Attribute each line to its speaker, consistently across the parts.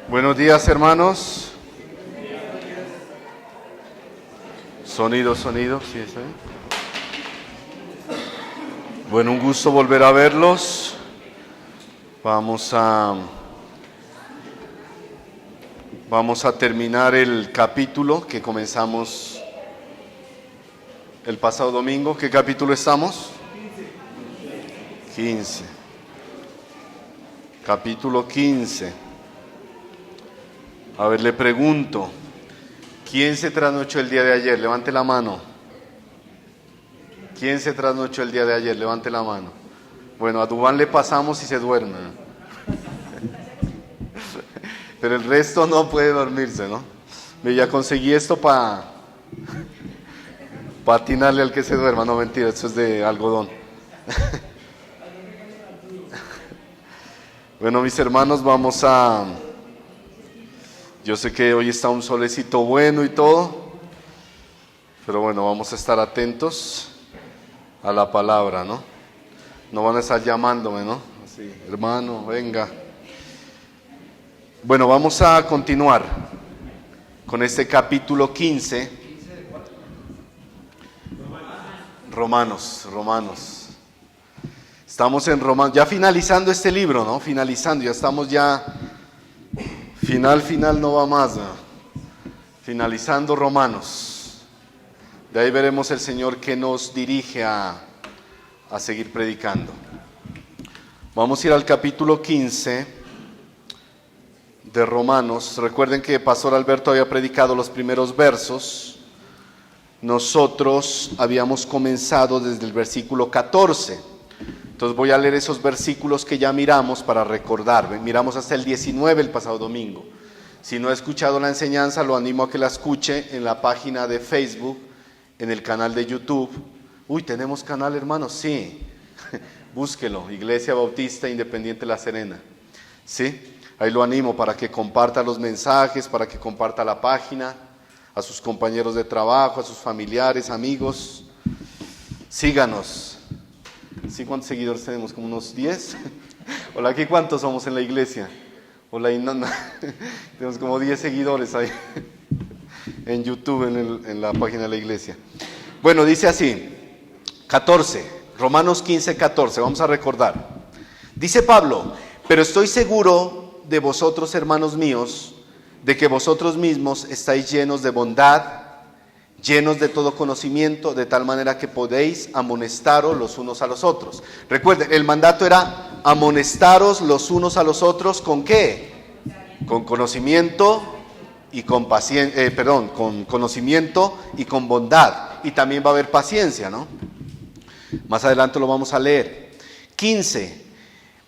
Speaker 1: Buenos días, hermanos. Sonido, sí, está bien. Bueno, un gusto volver a verlos. Vamos a terminar el capítulo que comenzamos el pasado domingo. ¿Qué capítulo estamos? 15. Capítulo 15. A ver, le pregunto, ¿quién se trasnochó el día de ayer? Levante la mano. ¿Quién se trasnochó el día de ayer? Levante la mano. Bueno, a Dubán le pasamos y se duerme. Pero el resto no puede dormirse, ¿no? Ya conseguí esto para atinarle al que se duerma. No, mentira, esto es de algodón. Bueno, mis hermanos, yo sé que hoy está un solecito bueno y todo, pero bueno, vamos a estar atentos a la palabra, ¿no? No van a estar llamándome, ¿no? Así, hermano, venga. Bueno, vamos a continuar con este capítulo 15. Romanos. Estamos en Romanos, ya finalizando este libro, ¿no? Ya estamos final no va más, ¿no? Finalizando Romanos. De ahí veremos el Señor que nos dirige a seguir predicando. Vamos a ir al capítulo 15 de Romanos. Recuerden que Pastor Alberto había predicado los primeros versos. Nosotros habíamos comenzado desde el versículo 14. Entonces voy a leer esos versículos que ya miramos para recordar. Miramos hasta el 19 el pasado domingo. Si no ha escuchado la enseñanza, lo animo a que la escuche en la página de Facebook, en el canal de YouTube. Uy, ¿tenemos canal, hermanos? Sí. Búsquelo, Iglesia Bautista Independiente La Serena. ¿Sí? Ahí lo animo para que comparta los mensajes, para que comparta la página, a sus compañeros de trabajo, a sus familiares, amigos. Síganos. ¿Sí? ¿Cuántos seguidores tenemos? ¿Como unos 10? Hola, ¿aquí cuántos somos en la iglesia? Hola, no. Tenemos como 10 seguidores ahí en YouTube, en la página de la iglesia. Bueno, dice así, 14, Romanos 15, 14, vamos a recordar. Dice Pablo, pero estoy seguro de vosotros, hermanos míos, de que vosotros mismos estáis llenos de bondad, llenos de todo conocimiento, de tal manera que podéis amonestaros los unos a los otros. Recuerden, el mandato era amonestaros los unos a los otros, ¿con qué? Con conocimiento y con con conocimiento y con bondad. Y también va a haber paciencia, ¿no? Más adelante lo vamos a leer. 15.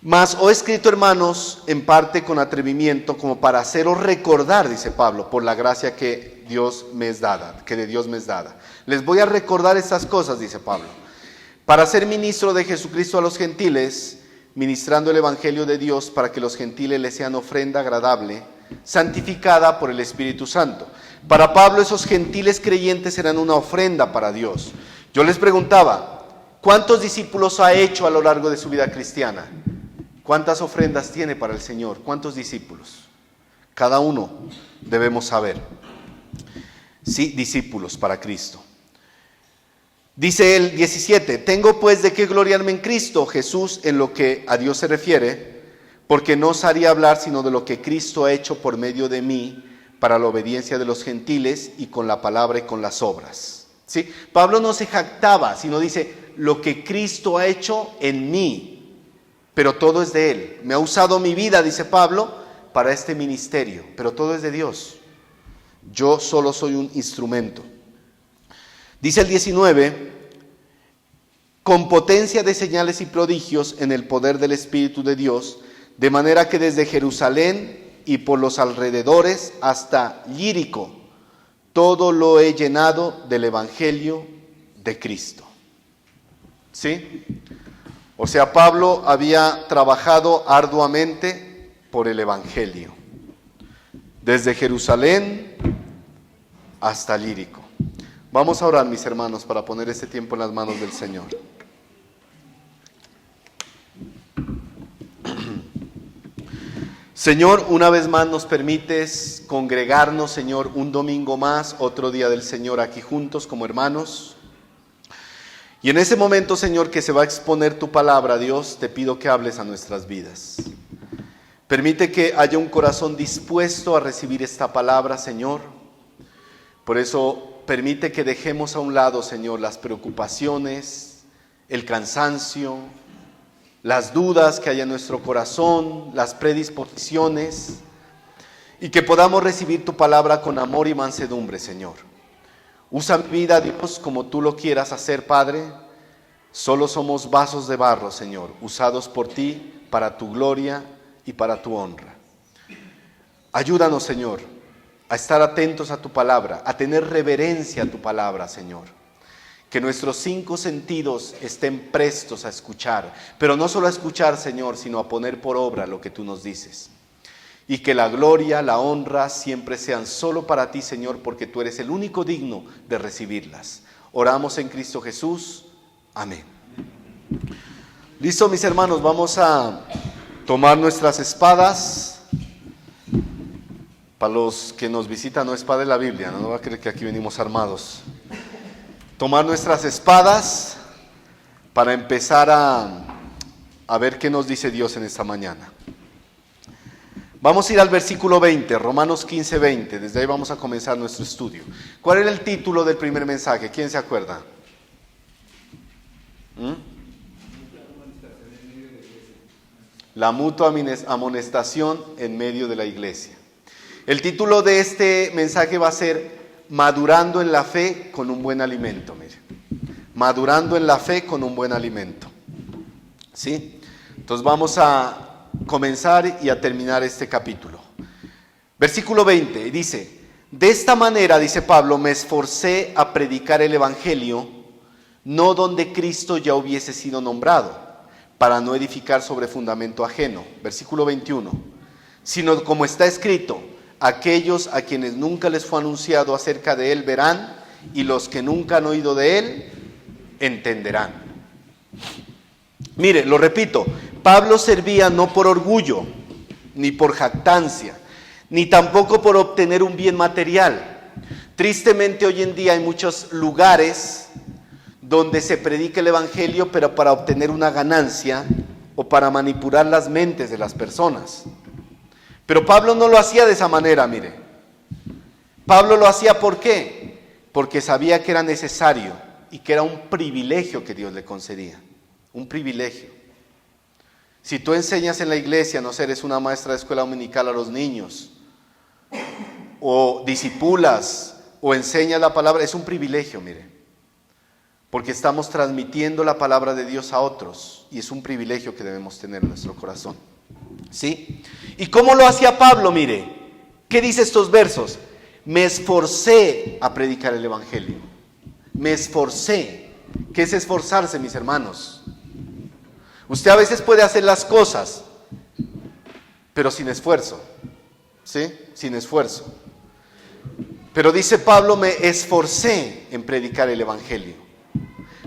Speaker 1: Mas os he escrito, hermanos, en parte con atrevimiento, como para haceros recordar, dice Pablo, por la gracia que de Dios me es dada. Les voy a recordar estas cosas, dice Pablo, para ser ministro de Jesucristo a los gentiles, ministrando el evangelio de Dios, para que los gentiles les sean ofrenda agradable, santificada por el Espíritu Santo. Para Pablo, esos gentiles creyentes eran una ofrenda para Dios. Yo les preguntaba, ¿cuántos discípulos ha hecho a lo largo de su vida cristiana? ¿Cuántas ofrendas tiene para el Señor? ¿Cuántos discípulos? Cada uno debemos saber. Sí, discípulos para Cristo. Dice el 17, tengo pues de qué gloriarme en Cristo Jesús en lo que a Dios se refiere, porque no os haría hablar sino de lo que Cristo ha hecho por medio de mí para la obediencia de los gentiles y con la palabra y con las obras. ¿Sí? Pablo no se jactaba, sino dice lo que Cristo ha hecho en mí. Pero todo es de Él. Me ha usado mi vida, dice Pablo, para este ministerio. Pero todo es de Dios. Yo solo soy un instrumento. Dice el 19, con potencia de señales y prodigios en el poder del Espíritu de Dios, de manera que desde Jerusalén y por los alrededores hasta Ilírico, todo lo he llenado del Evangelio de Cristo. ¿Sí? O sea, Pablo había trabajado arduamente por el Evangelio, desde Jerusalén hasta Ilírico. Vamos a orar, mis hermanos, para poner este tiempo en las manos del Señor. Señor, una vez más nos permites congregarnos, Señor, un domingo más, otro día del Señor aquí juntos como hermanos. Y en ese momento, Señor, que se va a exponer tu palabra, Dios, te pido que hables a nuestras vidas. Permite que haya un corazón dispuesto a recibir esta palabra, Señor. Por eso, permite que dejemos a un lado, Señor, las preocupaciones, el cansancio, las dudas que hay en nuestro corazón, las predisposiciones, y que podamos recibir tu palabra con amor y mansedumbre, Señor. Usa mi vida, Dios, como tú lo quieras hacer, Padre. Solo somos vasos de barro, Señor, usados por ti para tu gloria y para tu honra. Ayúdanos, Señor, a estar atentos a tu palabra, a tener reverencia a tu palabra, Señor. Que nuestros 5 sentidos estén prestos a escuchar, pero no solo a escuchar, Señor, sino a poner por obra lo que tú nos dices. Y que la gloria, la honra siempre sean solo para ti, Señor, porque tú eres el único digno de recibirlas. Oramos en Cristo Jesús. Amén. Listo, mis hermanos, vamos a tomar nuestras espadas. Para los que nos visitan, no espada de la Biblia, no va a creer que aquí venimos armados. Tomar nuestras espadas para empezar a ver qué nos dice Dios en esta mañana. Vamos a ir al versículo 20, Romanos 15, 20. Desde ahí vamos a comenzar nuestro estudio. ¿Cuál era el título del primer mensaje? ¿Quién se acuerda? La mutua amonestación en medio de la iglesia. El título de este mensaje va a ser Madurando en la fe con un buen alimento. Mire, madurando en la fe con un buen alimento. ¿Sí? Entonces vamos a comenzar y a terminar este capítulo. Versículo 20 dice: de esta manera, dice Pablo, me esforcé a predicar el evangelio, no donde Cristo ya hubiese sido nombrado, para no edificar sobre fundamento ajeno. Versículo 21, sino como está escrito: aquellos a quienes nunca les fue anunciado acerca de él verán, y los que nunca han oído de él entenderán. Mire, lo repito, Pablo servía no por orgullo, ni por jactancia, ni tampoco por obtener un bien material. Tristemente hoy en día hay muchos lugares donde se predica el evangelio, pero para obtener una ganancia o para manipular las mentes de las personas. Pero Pablo no lo hacía de esa manera, mire. Pablo lo hacía, ¿por qué? Porque sabía que era necesario y que era un privilegio que Dios le concedía. Un privilegio. Si tú enseñas en la iglesia, no sé, eres una maestra de escuela dominical a los niños, o discipulas, o enseñas la palabra, es un privilegio, mire. Porque estamos transmitiendo la palabra de Dios a otros, y es un privilegio que debemos tener en nuestro corazón. ¿Sí? ¿Y cómo lo hacía Pablo? Mire, ¿qué dice estos versos? Me esforcé a predicar el evangelio. Me esforcé. ¿Qué es esforzarse, mis hermanos? Usted a veces puede hacer las cosas, pero sin esfuerzo. ¿Sí? Sin esfuerzo. Pero dice Pablo, me esforcé en predicar el evangelio.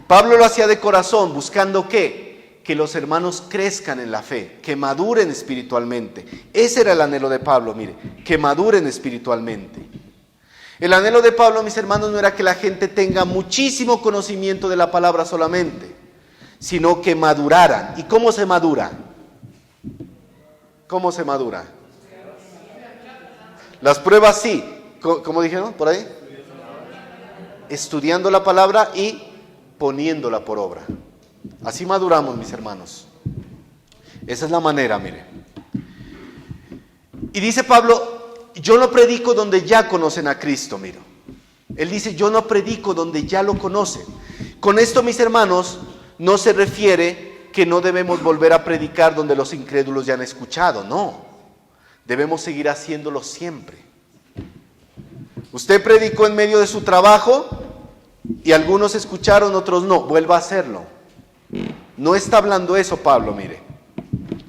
Speaker 1: Pablo lo hacía de corazón, buscando ¿qué? Que los hermanos crezcan en la fe, que maduren espiritualmente. Ese era el anhelo de Pablo, mire, que maduren espiritualmente. El anhelo de Pablo, mis hermanos, no era que la gente tenga muchísimo conocimiento de la palabra solamente, sino que maduraran. ¿Y cómo se madura? ¿Cómo se madura? Las pruebas sí. ¿Cómo dijeron por ahí? Estudiando la palabra y poniéndola por obra. Así maduramos, mis hermanos. Esa es la manera, mire. Y dice Pablo, yo no predico donde ya conocen a Cristo, mire. Él dice, yo no predico donde ya lo conocen. Con esto, mis hermanos, no se refiere que no debemos volver a predicar donde los incrédulos ya han escuchado, no. Debemos seguir haciéndolo siempre. Usted predicó en medio de su trabajo y algunos escucharon, otros no. Vuelva a hacerlo. No está hablando eso Pablo, mire.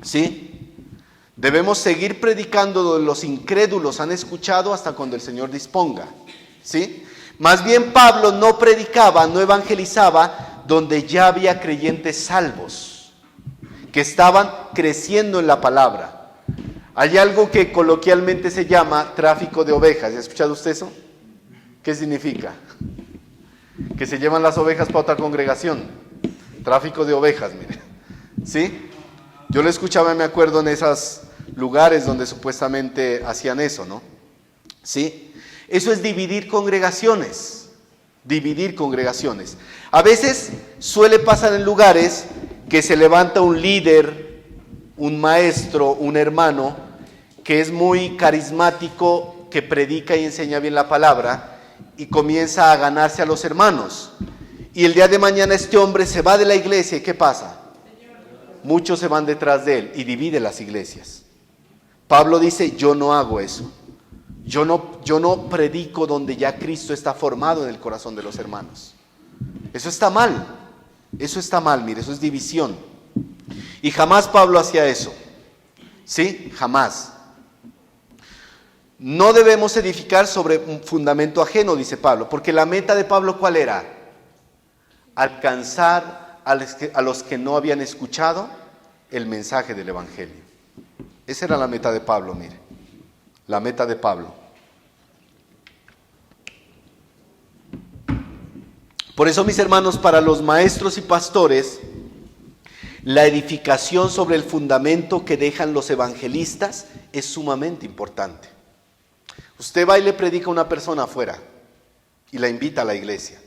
Speaker 1: ¿Sí? Debemos seguir predicando donde los incrédulos han escuchado hasta cuando el Señor disponga. ¿Sí? Más bien Pablo no predicaba, no evangelizaba donde ya había creyentes salvos, que estaban creciendo en la palabra. Hay algo que coloquialmente se llama tráfico de ovejas. ¿Ha escuchado usted eso? ¿Qué significa? Que se llevan las ovejas para otra congregación. Tráfico de ovejas, mire. ¿Sí? Yo lo escuchaba, me acuerdo, en esos lugares donde supuestamente hacían eso, ¿no? ¿Sí? Eso es dividir congregaciones. Dividir congregaciones. A veces suele pasar en lugares que se levanta un líder, un maestro, un hermano, que es muy carismático, que predica y enseña bien la palabra, y comienza a ganarse a los hermanos. Y el día de mañana este hombre se va de la iglesia, ¿y qué pasa? Muchos se van detrás de él y divide las iglesias. Pablo dice, yo no hago eso. Yo no predico donde ya Cristo está formado en el corazón de los hermanos. Eso está mal, mire, eso es división. Y jamás Pablo hacía eso, ¿sí? Jamás. No debemos edificar sobre un fundamento ajeno, dice Pablo, porque la meta de Pablo, ¿cuál era? Alcanzar a los que no habían escuchado el mensaje del Evangelio. Esa era la meta de Pablo, mire. La meta de Pablo. Por eso, mis hermanos, para los maestros y pastores, la edificación sobre el fundamento que dejan los evangelistas es sumamente importante. Usted va y le predica a una persona afuera y la invita a la iglesia.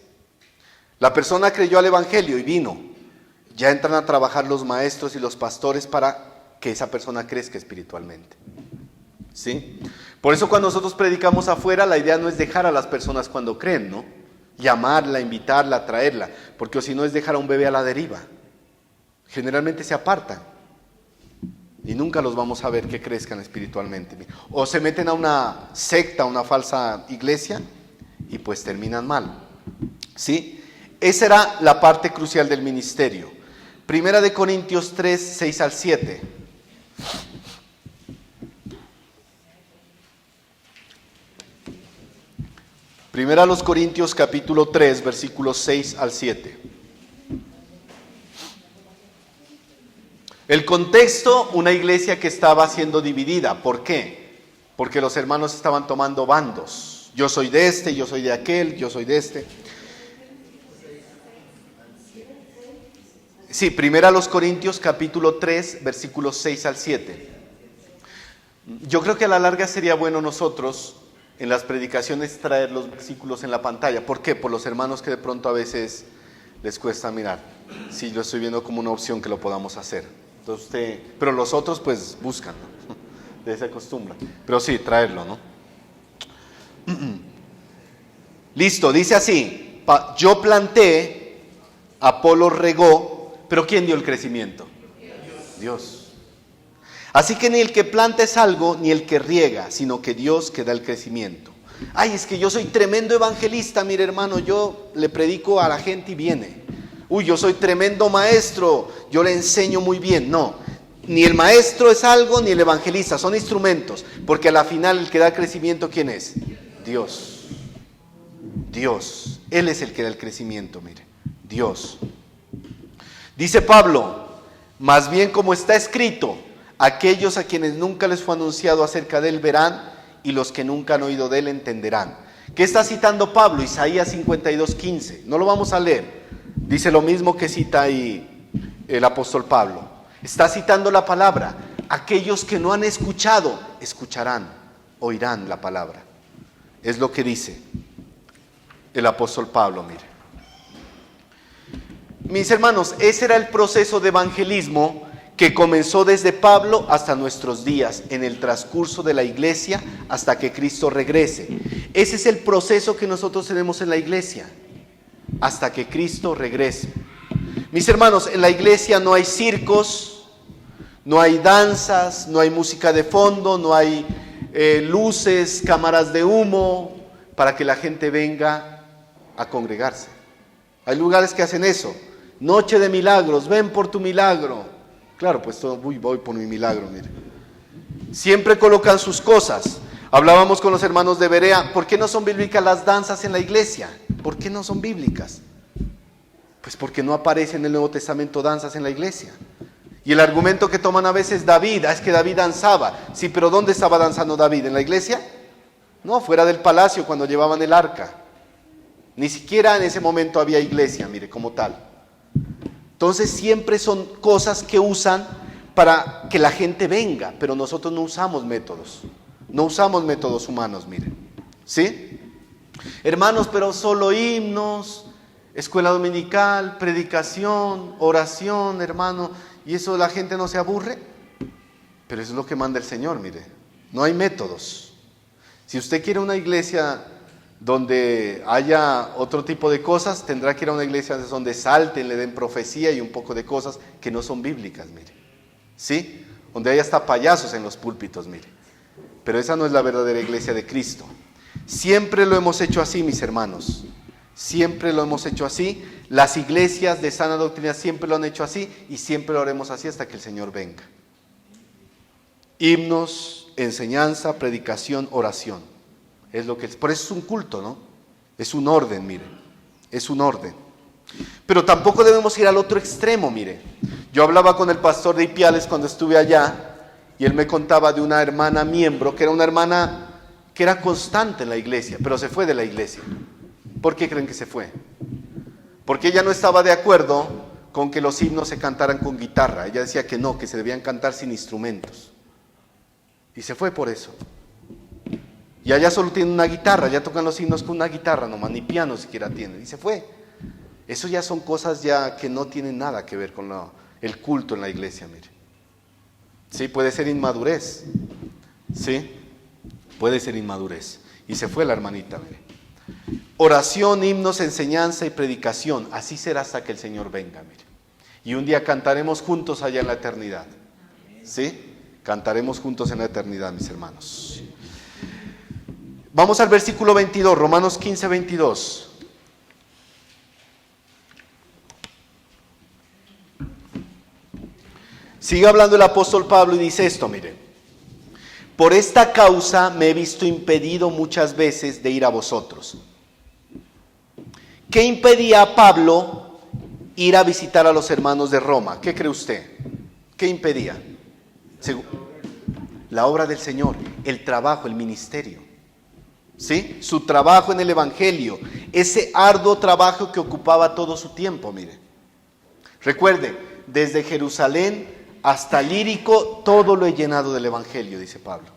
Speaker 1: La persona creyó al evangelio y vino. Ya entran a trabajar los maestros y los pastores para que esa persona crezca espiritualmente. ¿Sí? Por eso cuando nosotros predicamos afuera, la idea no es dejar a las personas cuando creen, ¿no? Llamarla, invitarla, traerla, porque si no es dejar a un bebé a la deriva. Generalmente se apartan y nunca los vamos a ver que crezcan espiritualmente. O se meten a una secta, a una falsa iglesia y pues terminan mal. ¿Sí? Esa era la parte crucial del ministerio. Primera de Corintios 3, 6 al 7. Primera a los Corintios capítulo 3, versículos 6 al 7. El contexto, una iglesia que estaba siendo dividida. ¿Por qué? Porque los hermanos estaban tomando bandos. Yo soy de este, yo soy de aquel, yo soy de este. Sí, primera a los Corintios capítulo 3, versículos 6 al 7. Yo creo que a la larga sería bueno nosotros en las predicaciones traer los versículos en la pantalla. ¿Por qué? Por los hermanos que de pronto a veces les cuesta mirar. Sí, yo estoy viendo como una opción que lo podamos hacer. Entonces pero los otros pues buscan, ¿no? De esa costumbre. Pero sí, traerlo, ¿no? Listo, dice así. Yo planté, Apolo regó, pero ¿quién dio el crecimiento? Dios. Así que ni el que planta es algo, ni el que riega, sino que Dios que da el crecimiento. Ay, es que yo soy tremendo evangelista, mire hermano, yo le predico a la gente y viene. Uy, yo soy tremendo maestro, yo le enseño muy bien. No, ni el maestro es algo, ni el evangelista, son instrumentos. Porque a la final el que da crecimiento, ¿quién es? Dios. Dios, Él es el que da el crecimiento, mire, Dios. Dice Pablo, más bien como está escrito, aquellos a quienes nunca les fue anunciado acerca de él verán, y los que nunca han oído de él entenderán. ¿Qué está citando Pablo? Isaías 52:15. No lo vamos a leer. Dice lo mismo que cita ahí el apóstol Pablo. Está citando la palabra. Aquellos que no han escuchado, escucharán, oirán la palabra. Es lo que dice el apóstol Pablo, mire. Mis hermanos, ese era el proceso de evangelismo que comenzó desde Pablo hasta nuestros días, en el transcurso de la iglesia hasta que Cristo regrese. Ese es el proceso que nosotros tenemos en la iglesia, hasta que Cristo regrese. Mis hermanos, en la iglesia no hay circos, no hay danzas, no hay música de fondo, no hay luces, cámaras de humo, para que la gente venga a congregarse. Hay lugares que hacen eso. Noche de milagros, ven por tu milagro. Claro, pues voy por mi milagro, mire. Siempre colocan sus cosas. Hablábamos con los hermanos de Berea, ¿por qué no son bíblicas las danzas en la iglesia? ¿Por qué no son bíblicas? Pues porque no aparece en el Nuevo Testamento danzas en la iglesia. Y el argumento que toman a veces David, es que David danzaba. Sí, pero ¿dónde estaba danzando David? ¿En la iglesia? No, fuera del palacio cuando llevaban el arca. Ni siquiera en ese momento había iglesia, mire, como tal. Entonces siempre son cosas que usan para que la gente venga, pero nosotros no usamos métodos. No usamos métodos humanos, mire. ¿Sí? Hermanos, pero solo himnos, escuela dominical, predicación, oración, hermano, ¿y eso la gente no se aburre? Pero eso es lo que manda el Señor, mire. No hay métodos. Si usted quiere una iglesia donde haya otro tipo de cosas, tendrá que ir a una iglesia donde salten, le den profecía y un poco de cosas que no son bíblicas, mire. ¿Sí? Donde hay hasta payasos en los púlpitos, mire. Pero esa no es la verdadera iglesia de Cristo. Siempre lo hemos hecho así, mis hermanos. Siempre lo hemos hecho así. Las iglesias de sana doctrina siempre lo han hecho así y siempre lo haremos así hasta que el Señor venga. Himnos, enseñanza, predicación, oración. Es lo que es. Por eso es un culto, ¿no? Es un orden, mire. Es un orden. Pero tampoco debemos ir al otro extremo, mire. Yo hablaba con el pastor de Ipiales cuando estuve allá y él me contaba de una hermana miembro, que era una hermana que era constante en la iglesia, pero se fue de la iglesia. ¿Por qué creen que se fue? Porque ella no estaba de acuerdo con que los himnos se cantaran con guitarra. Ella decía que no, que se debían cantar sin instrumentos. Y se fue por eso. Y allá solo tienen una guitarra, ya tocan los himnos con una guitarra nomás, ni piano siquiera tienen. Y se fue. Eso ya son cosas ya que no tienen nada que ver con el culto en la iglesia, mire. Sí, puede ser inmadurez. Sí, puede ser inmadurez. Y se fue la hermanita, mire. Oración, himnos, enseñanza y predicación. Así será hasta que el Señor venga, mire. Y un día cantaremos juntos allá en la eternidad. ¿Sí? Cantaremos juntos en la eternidad, mis hermanos. Vamos al versículo 22, Romanos 15, 22. Sigue hablando el apóstol Pablo y dice esto, mire. Por esta causa me he visto impedido muchas veces de ir a vosotros. ¿Qué impedía a Pablo ir a visitar a los hermanos de Roma? ¿Qué cree usted? ¿Qué impedía? La obra del Señor, el trabajo, el ministerio. ¿Sí? Su trabajo en el evangelio, ese arduo trabajo que ocupaba todo su tiempo, mire. Recuerde, desde Jerusalén hasta Lírico, todo lo he llenado del evangelio, dice Pablo.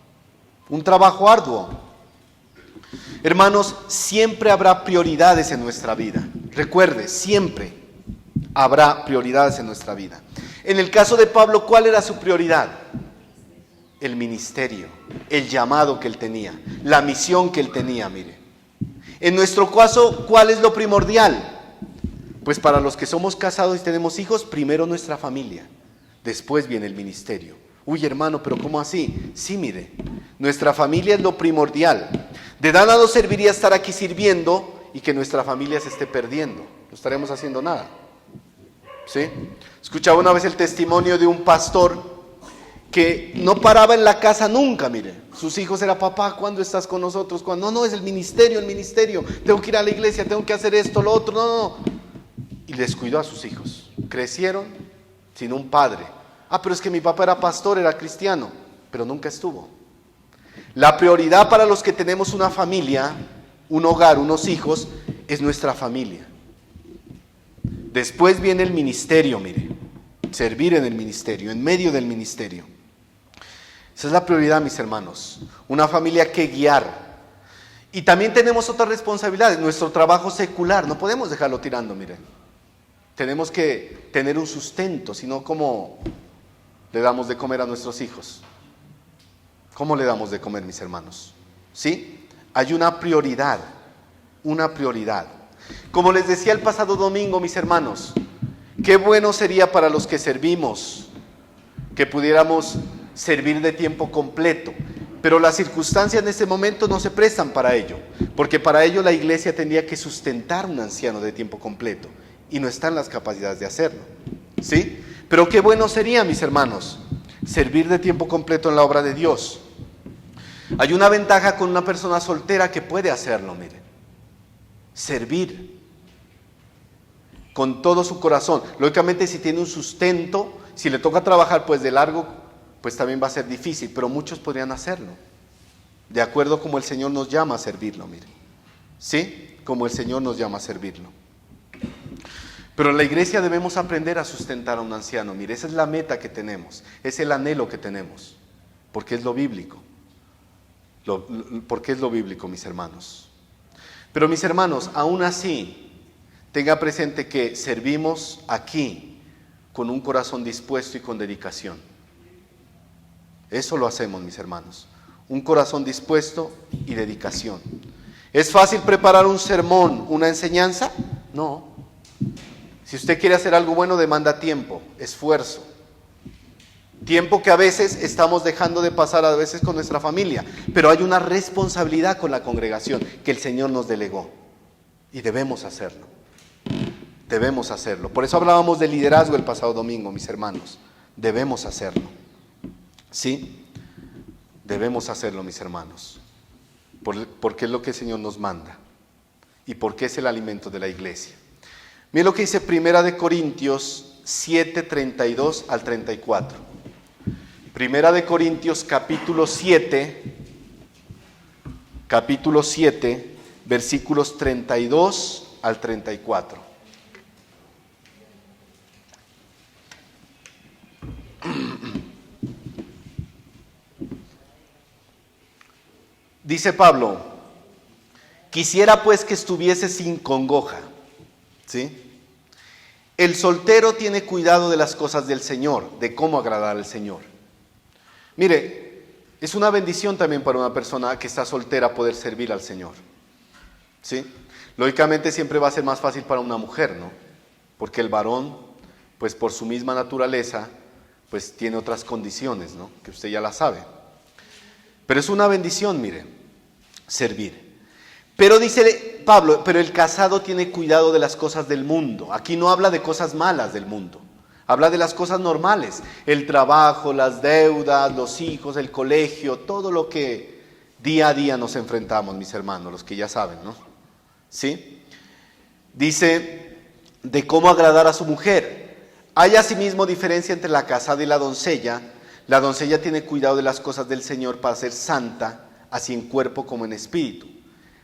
Speaker 1: Un trabajo arduo. Hermanos, siempre habrá prioridades en nuestra vida. Recuerde, siempre habrá prioridades en nuestra vida. En el caso de Pablo, ¿cuál era su prioridad? El ministerio, el llamado que él tenía, la misión que él tenía, mire. En nuestro caso, ¿cuál es lo primordial? Pues para los que somos casados y tenemos hijos, primero nuestra familia, después viene el ministerio. Uy, hermano, pero ¿cómo así? Sí, mire, nuestra familia es lo primordial. De nada nos serviría estar aquí sirviendo y que nuestra familia se esté perdiendo. No estaremos haciendo nada. ¿Sí? Escuchaba una vez el testimonio de un pastor que no paraba en la casa nunca, mire. Sus hijos era, papá, ¿cuándo estás con nosotros? ¿Cuándo? No, es el ministerio. Tengo que ir a la iglesia, tengo que hacer esto, lo otro, no. Y descuidó a sus hijos. Crecieron sin un padre. Pero es que mi papá era pastor, era cristiano, pero nunca estuvo. La prioridad para los que tenemos una familia, un hogar, unos hijos, es nuestra familia. Después viene el ministerio, mire. Servir en el ministerio, en medio del ministerio. Esa es la prioridad, mis hermanos. Una familia que guiar. Y también tenemos otras responsabilidades. Nuestro trabajo secular, no podemos dejarlo tirando, mire. Tenemos que tener un sustento, si no, ¿cómo le damos de comer a nuestros hijos? ¿Cómo le damos de comer, mis hermanos? ¿Sí? Hay una prioridad, una prioridad. Como les decía el pasado domingo, mis hermanos, qué bueno sería para los que servimos que pudiéramos servir de tiempo completo, pero las circunstancias en este momento no se prestan para ello, porque para ello la iglesia tendría que sustentar a un anciano de tiempo completo y no están las capacidades de hacerlo, ¿sí? Pero qué bueno sería, mis hermanos, servir de tiempo completo en la obra de Dios. Hay una ventaja con una persona soltera que puede hacerlo, mire, servir. con todo su corazón. Lógicamente, si tiene un sustento, si le toca trabajar pues de largo, pues también va a ser difícil, pero muchos podrían hacerlo, de acuerdo como el Señor nos llama a servirlo, mire. ¿Sí? Como el Señor nos llama a servirlo. Pero en la iglesia debemos aprender a sustentar a un anciano. Mire, esa es la meta que tenemos, es el anhelo que tenemos, porque es lo bíblico. Porque es lo bíblico, mis hermanos. Pero mis hermanos, aún así, tenga presente que servimos aquí con un corazón dispuesto y con dedicación. Eso lo hacemos, mis hermanos. Un corazón dispuesto y dedicación. ¿Es fácil preparar un sermón, una enseñanza? No. Si usted quiere hacer algo bueno, demanda tiempo, esfuerzo. Tiempo que a veces estamos dejando de pasar a veces con nuestra familia. Pero hay una responsabilidad con la congregación que el Señor nos delegó. Y debemos hacerlo. Debemos hacerlo. Por eso hablábamos de liderazgo el pasado domingo, mis hermanos. Debemos hacerlo. ¿Sí? Debemos hacerlo, mis hermanos. Porque es lo que el Señor nos manda. Y porque es el alimento de la iglesia. Miren lo que dice 1 Corintios 7, 32 al 34. 1 Corintios capítulo 7, versículos 32 al 34. Dice Pablo: quisiera pues que estuviese sin congoja. ¿Sí? El soltero tiene cuidado de las cosas del Señor, de cómo agradar al Señor. Mire, es una bendición también para una persona que está soltera poder servir al Señor. ¿Sí? Lógicamente siempre va a ser más fácil para una mujer, ¿no? Porque el varón, pues por su misma naturaleza, pues tiene otras condiciones, ¿no? Que usted ya la sabe. Pero es una bendición, mire, servir. Pero dice Pablo, pero el casado tiene cuidado de las cosas del mundo. Aquí no habla de cosas malas del mundo. Habla de las cosas normales. El trabajo, las deudas, los hijos, el colegio, todo lo que día a día nos enfrentamos, mis hermanos, los que ya saben, ¿no? ¿Sí? Dice de cómo agradar a su mujer. Hay asimismo diferencia entre la casada y la doncella. La doncella tiene cuidado de las cosas del Señor para ser santa, así en cuerpo como en espíritu.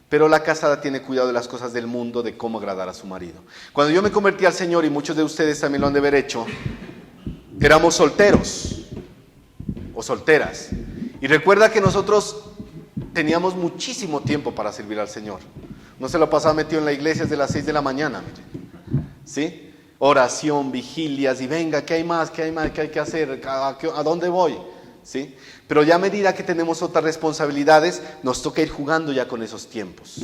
Speaker 1: Pero la casada tiene cuidado de las cosas del mundo, de cómo agradar a su marido. Cuando yo me convertí al Señor, y muchos de ustedes también lo han de haber hecho, éramos solteros o solteras. Y recuerda que nosotros teníamos muchísimo tiempo para servir al Señor. No se lo pasaba metido en la iglesia desde las 6 de la mañana. ¿Sí? Oración, vigilias, y venga, ¿qué hay más? ¿Qué hay más? ¿Qué hay que hacer? ¿A dónde voy? ¿Sí? Pero ya a medida que tenemos otras responsabilidades, nos toca ir jugando ya con esos tiempos.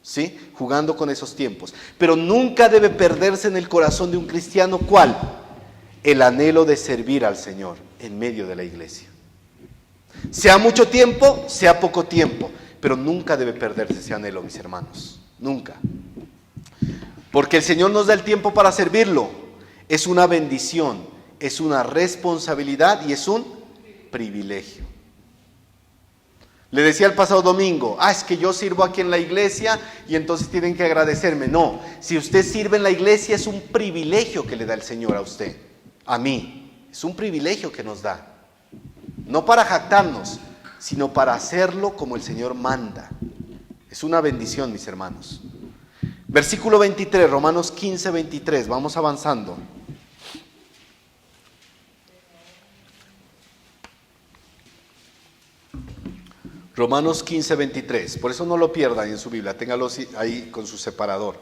Speaker 1: ¿Sí? Jugando con esos tiempos. Pero nunca debe perderse en el corazón de un cristiano, ¿cuál? El anhelo de servir al Señor en medio de la iglesia. Sea mucho tiempo, sea poco tiempo, pero nunca debe perderse ese anhelo, mis hermanos. Nunca. Porque el Señor nos da el tiempo para servirlo. Es una bendición, es una responsabilidad y es un privilegio. Le decía el pasado domingo, es que yo sirvo aquí en la iglesia y entonces tienen que agradecerme. No, si usted sirve en la iglesia es un privilegio que le da el Señor a usted, a mí. Es un privilegio que nos da. No para jactarnos, sino para hacerlo como el Señor manda. Es una bendición, mis hermanos. Versículo 23, Romanos 15, 23, vamos avanzando. Romanos 15, 23, por eso no lo pierdan en su Biblia, téngalo ahí con su separador.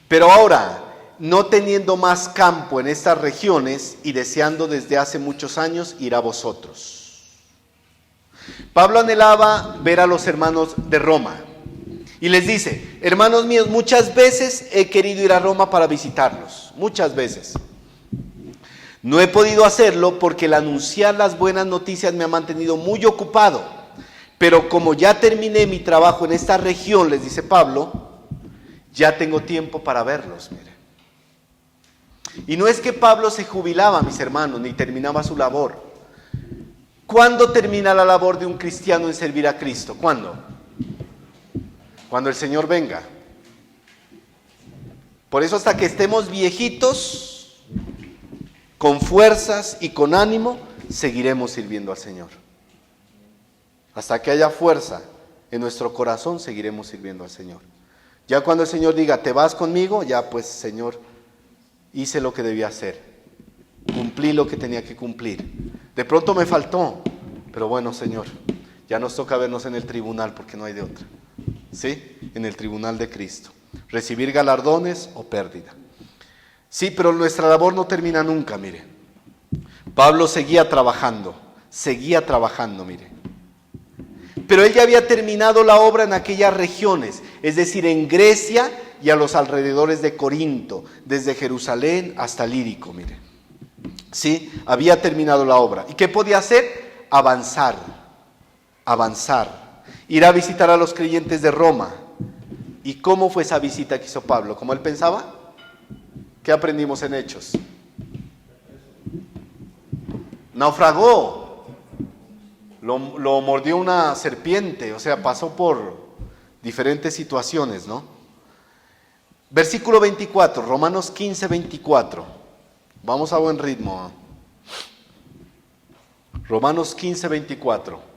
Speaker 1: Pero ahora, no teniendo más campo en estas regiones y deseando desde hace muchos años ir a vosotros. Pablo anhelaba ver a los hermanos de Roma y les dice, hermanos míos, muchas veces he querido ir a Roma para visitarlos, muchas veces. No he podido hacerlo porque el anunciar las buenas noticias me ha mantenido muy ocupado. Pero como ya terminé mi trabajo en esta región, les dice Pablo, ya tengo tiempo para verlos, mire. Y no es que Pablo se jubilaba, mis hermanos, ni terminaba su labor. ¿Cuándo termina la labor de un cristiano en servir a Cristo? ¿Cuándo? Cuando el Señor venga. Por eso hasta que estemos viejitos, con fuerzas y con ánimo, seguiremos sirviendo al Señor. Hasta que haya fuerza en nuestro corazón, seguiremos sirviendo al Señor. Ya cuando el Señor diga, ¿te vas conmigo? Ya pues, Señor, hice lo que debía hacer. Cumplí lo que tenía que cumplir. De pronto me faltó, pero bueno, Señor, ya nos toca vernos en el tribunal porque no hay de otra. ¿Sí? En el tribunal de Cristo. Recibir galardones o pérdida. Sí, pero nuestra labor no termina nunca, mire. Pablo seguía trabajando, mire. Pero él ya había terminado la obra en aquellas regiones, es decir, en Grecia y a los alrededores de Corinto, desde Jerusalén hasta Lírico, mire. Sí, había terminado la obra. ¿Y qué podía hacer? Avanzar, ir a visitar a los creyentes de Roma. ¿Y cómo fue esa visita que hizo Pablo? ¿Cómo él pensaba? ¿Qué aprendimos en Hechos? Naufragó, lo mordió una serpiente, o sea, pasó por diferentes situaciones, ¿no? Versículo 24, Romanos 15, 24. Vamos a buen ritmo. Romanos 15, 24.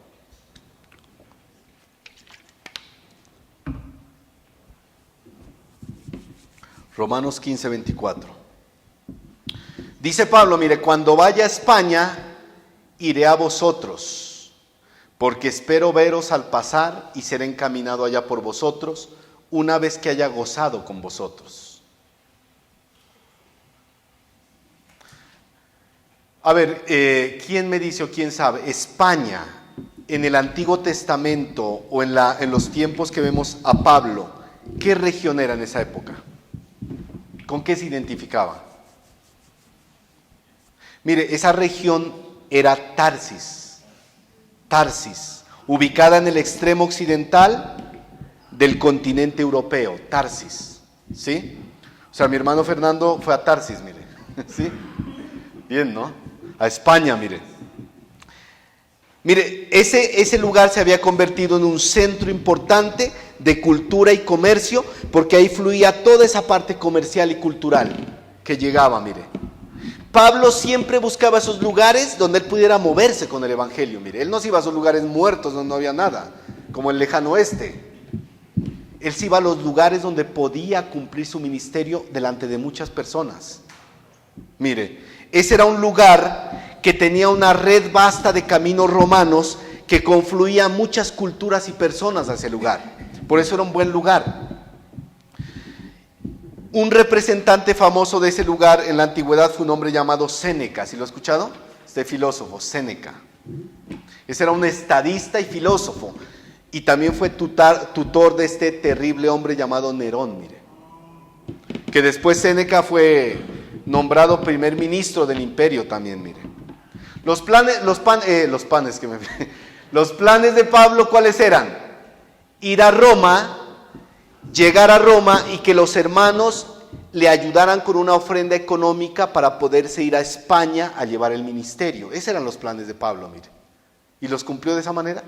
Speaker 1: Romanos 15, 24. Dice Pablo, mire, cuando vaya a España, iré a vosotros, porque espero veros al pasar y ser encaminado allá por vosotros, una vez que haya gozado con vosotros. A ver, ¿quién me dice o quién sabe? España, en el Antiguo Testamento o en los tiempos que vemos a Pablo, ¿qué región era en esa época? ¿Con qué se identificaba? Mire, esa región era Tarsis, ubicada en el extremo occidental del continente europeo, Tarsis, ¿sí? O sea, mi hermano Fernando fue a Tarsis, mire, ¿sí? Bien, ¿no? A España, mire. Mire, ese lugar se había convertido en un centro importante de cultura y comercio, porque ahí fluía toda esa parte comercial y cultural que llegaba, mire. Pablo siempre buscaba esos lugares donde él pudiera moverse con el evangelio, mire. Él no se iba a esos lugares muertos donde no había nada, como el lejano oeste. Él se iba a los lugares donde podía cumplir su ministerio delante de muchas personas. Mire, ese era un lugar que tenía una red vasta de caminos romanos que confluía muchas culturas y personas a ese lugar. Por eso era un buen lugar. Un representante famoso de ese lugar en la antigüedad fue un hombre llamado Séneca. ¿Sí lo ha escuchado? Este filósofo, Séneca. Ese era un estadista y filósofo. Y también fue tutor de este terrible hombre llamado Nerón, mire. Que después Séneca fue nombrado primer ministro del imperio también, mire. Los planes de Pablo, ¿cuáles eran? Ir a Roma, llegar a Roma y que los hermanos le ayudaran con una ofrenda económica para poderse ir a España a llevar el ministerio. Esos eran los planes de Pablo, mire. ¿Y los cumplió de esa manera?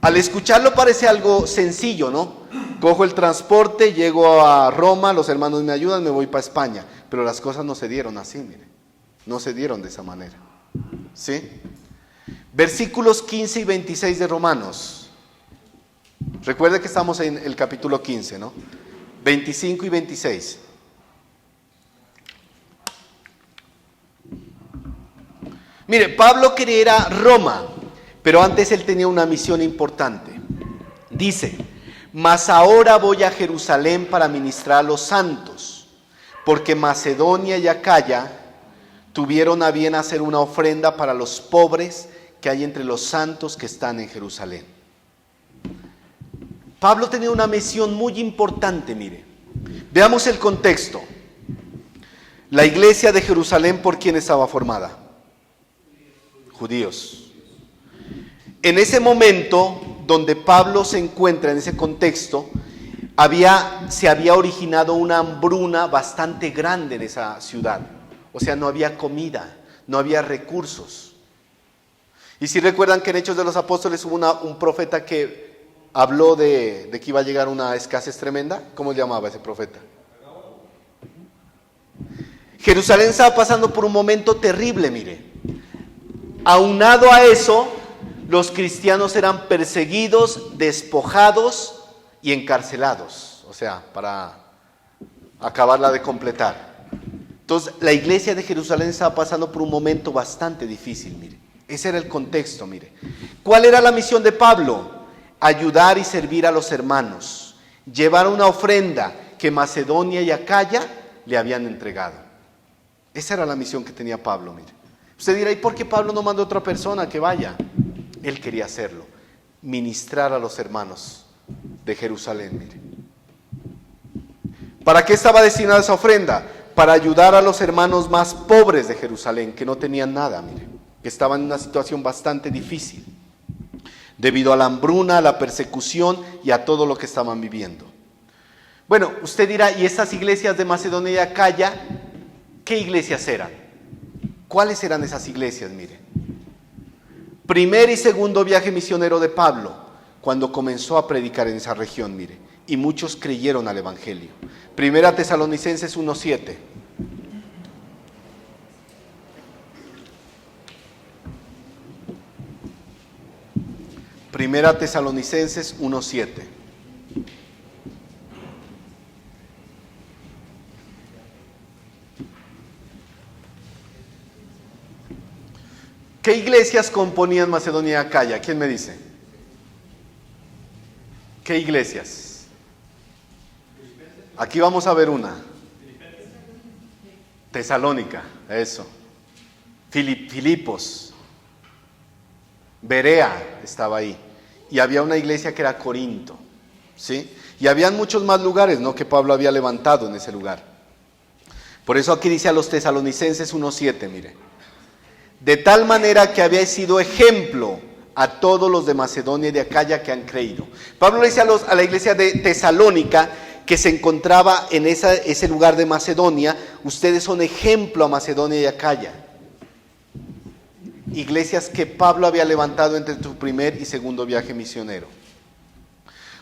Speaker 1: Al escucharlo parece algo sencillo, ¿no? Cojo el transporte, llego a Roma, los hermanos me ayudan, me voy para España. Pero las cosas no se dieron así, mire. No se dieron de esa manera. ¿Sí? Versículos 15 y 26 de Romanos. Recuerde que estamos en el capítulo 15, ¿no? 25 y 26. Mire, Pablo quería ir a Roma, pero antes él tenía una misión importante. Dice, mas ahora voy a Jerusalén para ministrar a los santos, porque Macedonia y Acaya tuvieron a bien hacer una ofrenda para los pobres que hay entre los santos que están en Jerusalén. Pablo tenía una misión muy importante, mire. Veamos el contexto. La iglesia de Jerusalén, ¿por quién estaba formada? Judíos. En ese momento donde Pablo se encuentra, en ese contexto, se había originado una hambruna bastante grande en esa ciudad. O sea, no había comida, no había recursos. Y si recuerdan que en Hechos de los Apóstoles hubo un profeta que habló de que iba a llegar una escasez tremenda. ¿Cómo llamaba ese profeta? Jerusalén estaba pasando por un momento terrible, mire. Aunado a eso, los cristianos eran perseguidos, despojados y encarcelados. O sea, para acabarla de completar. Entonces, la iglesia de Jerusalén estaba pasando por un momento bastante difícil, mire. Ese era el contexto, mire. ¿Cuál era la misión de Pablo? Ayudar y servir a los hermanos. Llevar una ofrenda que Macedonia y Acaya le habían entregado. Esa era la misión que tenía Pablo, mire. Usted dirá, ¿y por qué Pablo no mandó a otra persona que vaya? Él quería hacerlo. Ministrar a los hermanos de Jerusalén, mire. ¿Para qué estaba destinada esa ofrenda? Para ayudar a los hermanos más pobres de Jerusalén, que no tenían nada, mire, que estaban en una situación bastante difícil, debido a la hambruna, a la persecución y a todo lo que estaban viviendo. Bueno, usted dirá, ¿y estas iglesias de Macedonia y Acaya, qué iglesias eran? ¿Cuáles eran esas iglesias? Mire, primer y segundo viaje misionero de Pablo, cuando comenzó a predicar en esa región, mire, y muchos creyeron al evangelio. Primera Tesalonicenses 1:7. Primera Tesalonicenses 1:7. ¿Qué iglesias componían Macedonia y Acaya? ¿Quién me dice? ¿Qué iglesias? Aquí vamos a ver una. Tesalónica, eso. Filipos. Berea estaba ahí. Y había una iglesia que era Corinto, ¿sí? Y habían muchos más lugares, ¿no?, que Pablo había levantado en ese lugar. Por eso aquí dice a los tesalonicenses 1:7, mire. De tal manera que había sido ejemplo a todos los de Macedonia y de Acaya que han creído. Pablo le dice a la iglesia de Tesalónica, que se encontraba en ese lugar de Macedonia, ustedes son ejemplo a Macedonia y Acaya. Iglesias que Pablo había levantado entre su primer y segundo viaje misionero.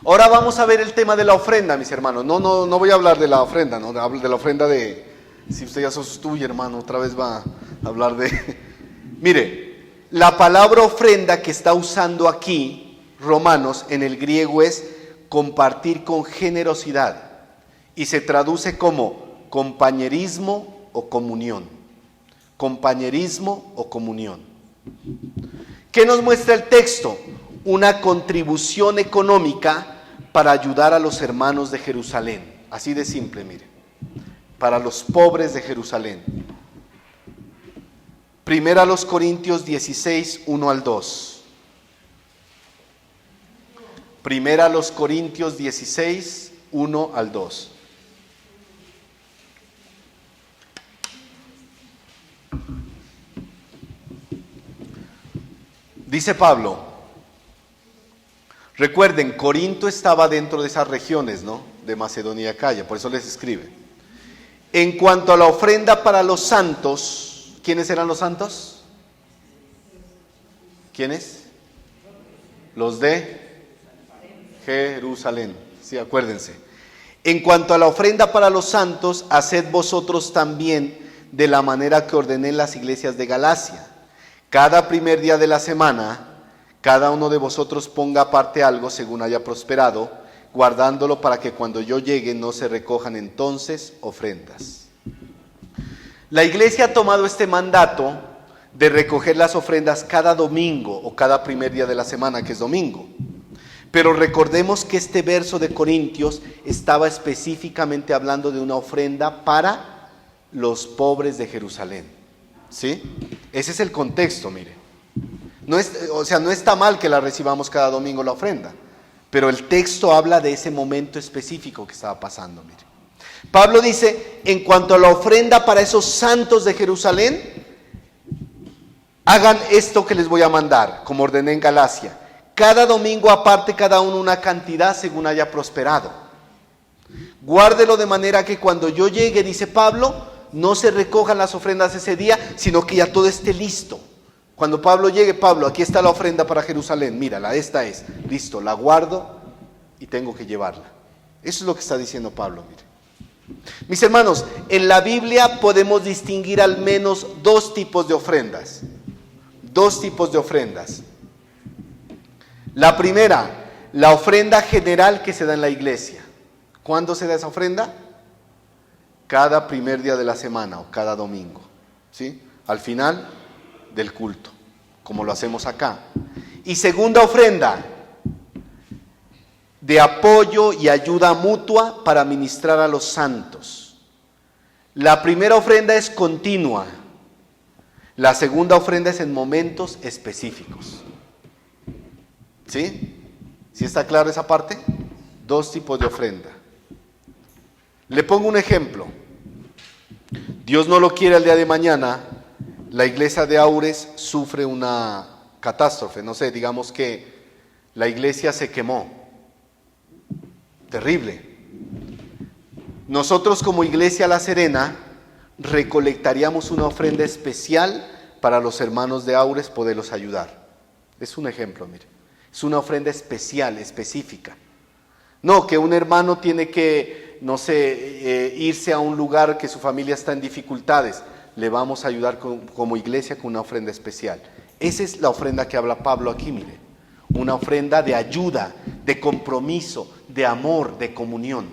Speaker 1: Ahora vamos a ver el tema de la ofrenda, mis hermanos. No voy a hablar de la ofrenda, ¿no? Hablo de la ofrenda de, si usted ya sostuye, hermano, otra vez va a hablar de... Mire, la palabra ofrenda que está usando aquí Romanos en el griego es compartir con generosidad y se traduce como compañerismo o comunión. Compañerismo o comunión. ¿Qué nos muestra el texto? Una contribución económica para ayudar a los hermanos de Jerusalén. Así de simple, mire. Para los pobres de Jerusalén. Primera a los Corintios 16, 1 al 2. Primera a los Corintios 16, 1 al 2. Dice Pablo, recuerden, Corinto estaba dentro de esas regiones, ¿no?, de Macedonia y Acaya, por eso les escribe. En cuanto a la ofrenda para los santos, ¿quiénes eran los santos? ¿Quiénes? Los de Jerusalén, sí, acuérdense. En cuanto a la ofrenda para los santos, haced vosotros también de la manera que ordené en las iglesias de Galacia. Cada primer día de la semana, cada uno de vosotros ponga aparte algo según haya prosperado, guardándolo para que cuando yo llegue no se recojan entonces ofrendas. La iglesia ha tomado este mandato de recoger las ofrendas cada domingo o cada primer día de la semana, que es domingo. Pero recordemos que este verso de Corintios estaba específicamente hablando de una ofrenda para los pobres de Jerusalén. ¿Sí? Ese es el contexto, mire. No está mal que la recibamos cada domingo la ofrenda, pero el texto habla de ese momento específico que estaba pasando, mire. Pablo dice, en cuanto a la ofrenda para esos santos de Jerusalén, hagan esto que les voy a mandar, como ordené en Galacia. Cada domingo aparte cada uno una cantidad según haya prosperado. Guárdelo de manera que cuando yo llegue, dice Pablo, no se recojan las ofrendas ese día, sino que ya todo esté listo. Cuando Pablo llegue, Pablo, aquí está la ofrenda para Jerusalén, mírala, esta es, listo, la guardo y tengo que llevarla. Eso es lo que está diciendo Pablo, mire. Mis hermanos, en la Biblia podemos distinguir al menos dos tipos de ofrendas. Dos tipos de ofrendas. La primera, la ofrenda general que se da en la iglesia. ¿Cuándo se da esa ofrenda? Cada primer día de la semana o cada domingo, ¿sí? Al final del culto, como lo hacemos acá. Y segunda ofrenda, de apoyo y ayuda mutua para ministrar a los santos. La primera ofrenda es continua. La segunda ofrenda es en momentos específicos. ¿Sí? ¿Sí está claro esa parte? Dos tipos de ofrenda. Le pongo un ejemplo. Dios no lo quiere, el día de mañana la iglesia de Aures sufre una catástrofe. No sé, digamos que la iglesia se quemó. Terrible. Nosotros como Iglesia La Serena recolectaríamos una ofrenda especial para los hermanos de Aures poderlos ayudar. Es un ejemplo, mire. Es una ofrenda especial, específica. No, que un hermano tiene que, no sé, irse a un lugar que su familia está en dificultades. Le vamos a ayudar como iglesia con una ofrenda especial. Esa es la ofrenda que habla Pablo aquí, mire. Una ofrenda de ayuda, de compromiso, de amor, de comunión.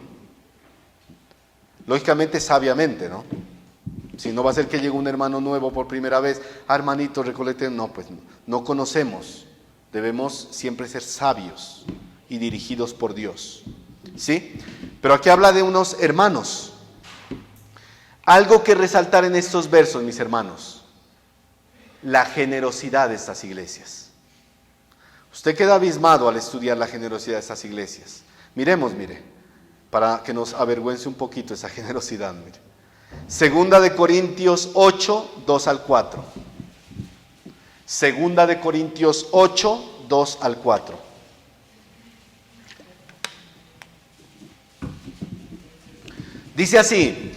Speaker 1: Lógicamente, sabiamente, ¿no? Si no va a ser que llegue un hermano nuevo por primera vez, hermanito, recolecten. No, pues no conocemos. Debemos siempre ser sabios y dirigidos por Dios. ¿Sí? Pero aquí habla de unos hermanos. Algo que resaltar en estos versos, mis hermanos. La generosidad de estas iglesias. Usted queda abismado al estudiar la generosidad de estas iglesias. Miremos, mire, para que nos avergüence un poquito esa generosidad, mire. Segunda de Corintios 8, 2 al 4. Segunda de Corintios 8, 2 al 4. Dice así.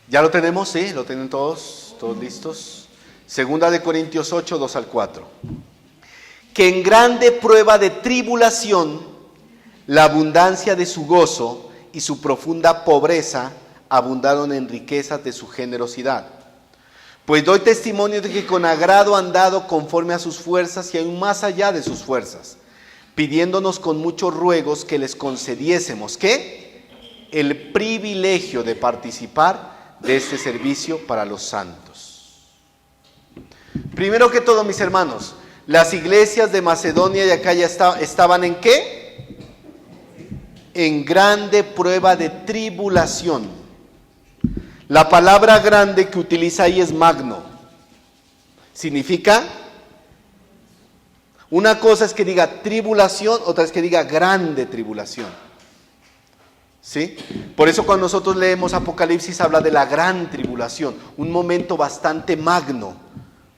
Speaker 1: ¿Ya lo tenemos? ¿Sí? ¿Lo tienen todos listos? Segunda de Corintios 8, 2 al 4. Que en grande prueba de tribulación, la abundancia de su gozo y su profunda pobreza abundaron en riquezas de su generosidad. Pues doy testimonio de que con agrado han dado conforme a sus fuerzas y aún más allá de sus fuerzas, pidiéndonos con muchos ruegos que les concediésemos, ¿qué? El privilegio de participar de este servicio para los santos. Primero que todo, mis hermanos, las iglesias de Macedonia y Acaya estaban ¿en qué? En grande prueba de tribulación. La palabra grande que utiliza ahí es magno. Significa, una cosa es que diga tribulación, otra es que diga grande tribulación. ¿Sí? Por eso cuando nosotros leemos Apocalipsis habla de la gran tribulación, un momento bastante magno,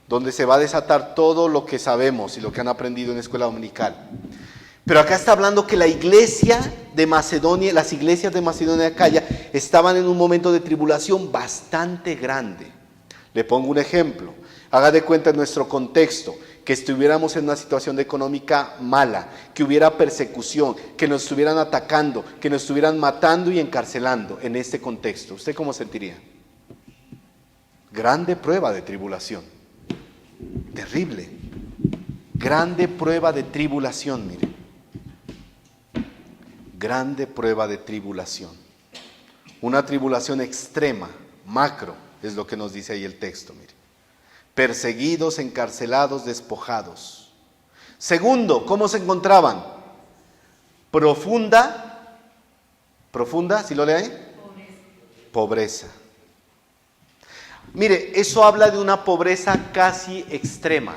Speaker 1: donde se va a desatar todo lo que sabemos y lo que han aprendido en escuela dominical. Pero acá está hablando que la iglesia de Macedonia, las iglesias de Macedonia y Acaya estaban en un momento de tribulación bastante grande. Le pongo un ejemplo. Haga de cuenta en nuestro contexto que estuviéramos en una situación económica mala, que hubiera persecución, que nos estuvieran atacando, que nos estuvieran matando y encarcelando en este contexto. ¿Usted cómo sentiría? Grande prueba de tribulación. Terrible. Grande prueba de tribulación, mire. Grande prueba de tribulación. Una tribulación extrema, macro, es lo que nos dice ahí el texto, mire. Perseguidos, encarcelados, despojados. Segundo, ¿cómo se encontraban? Profunda, ¿sí lo lee ahí? Pobreza. Mire, eso habla de una pobreza casi extrema.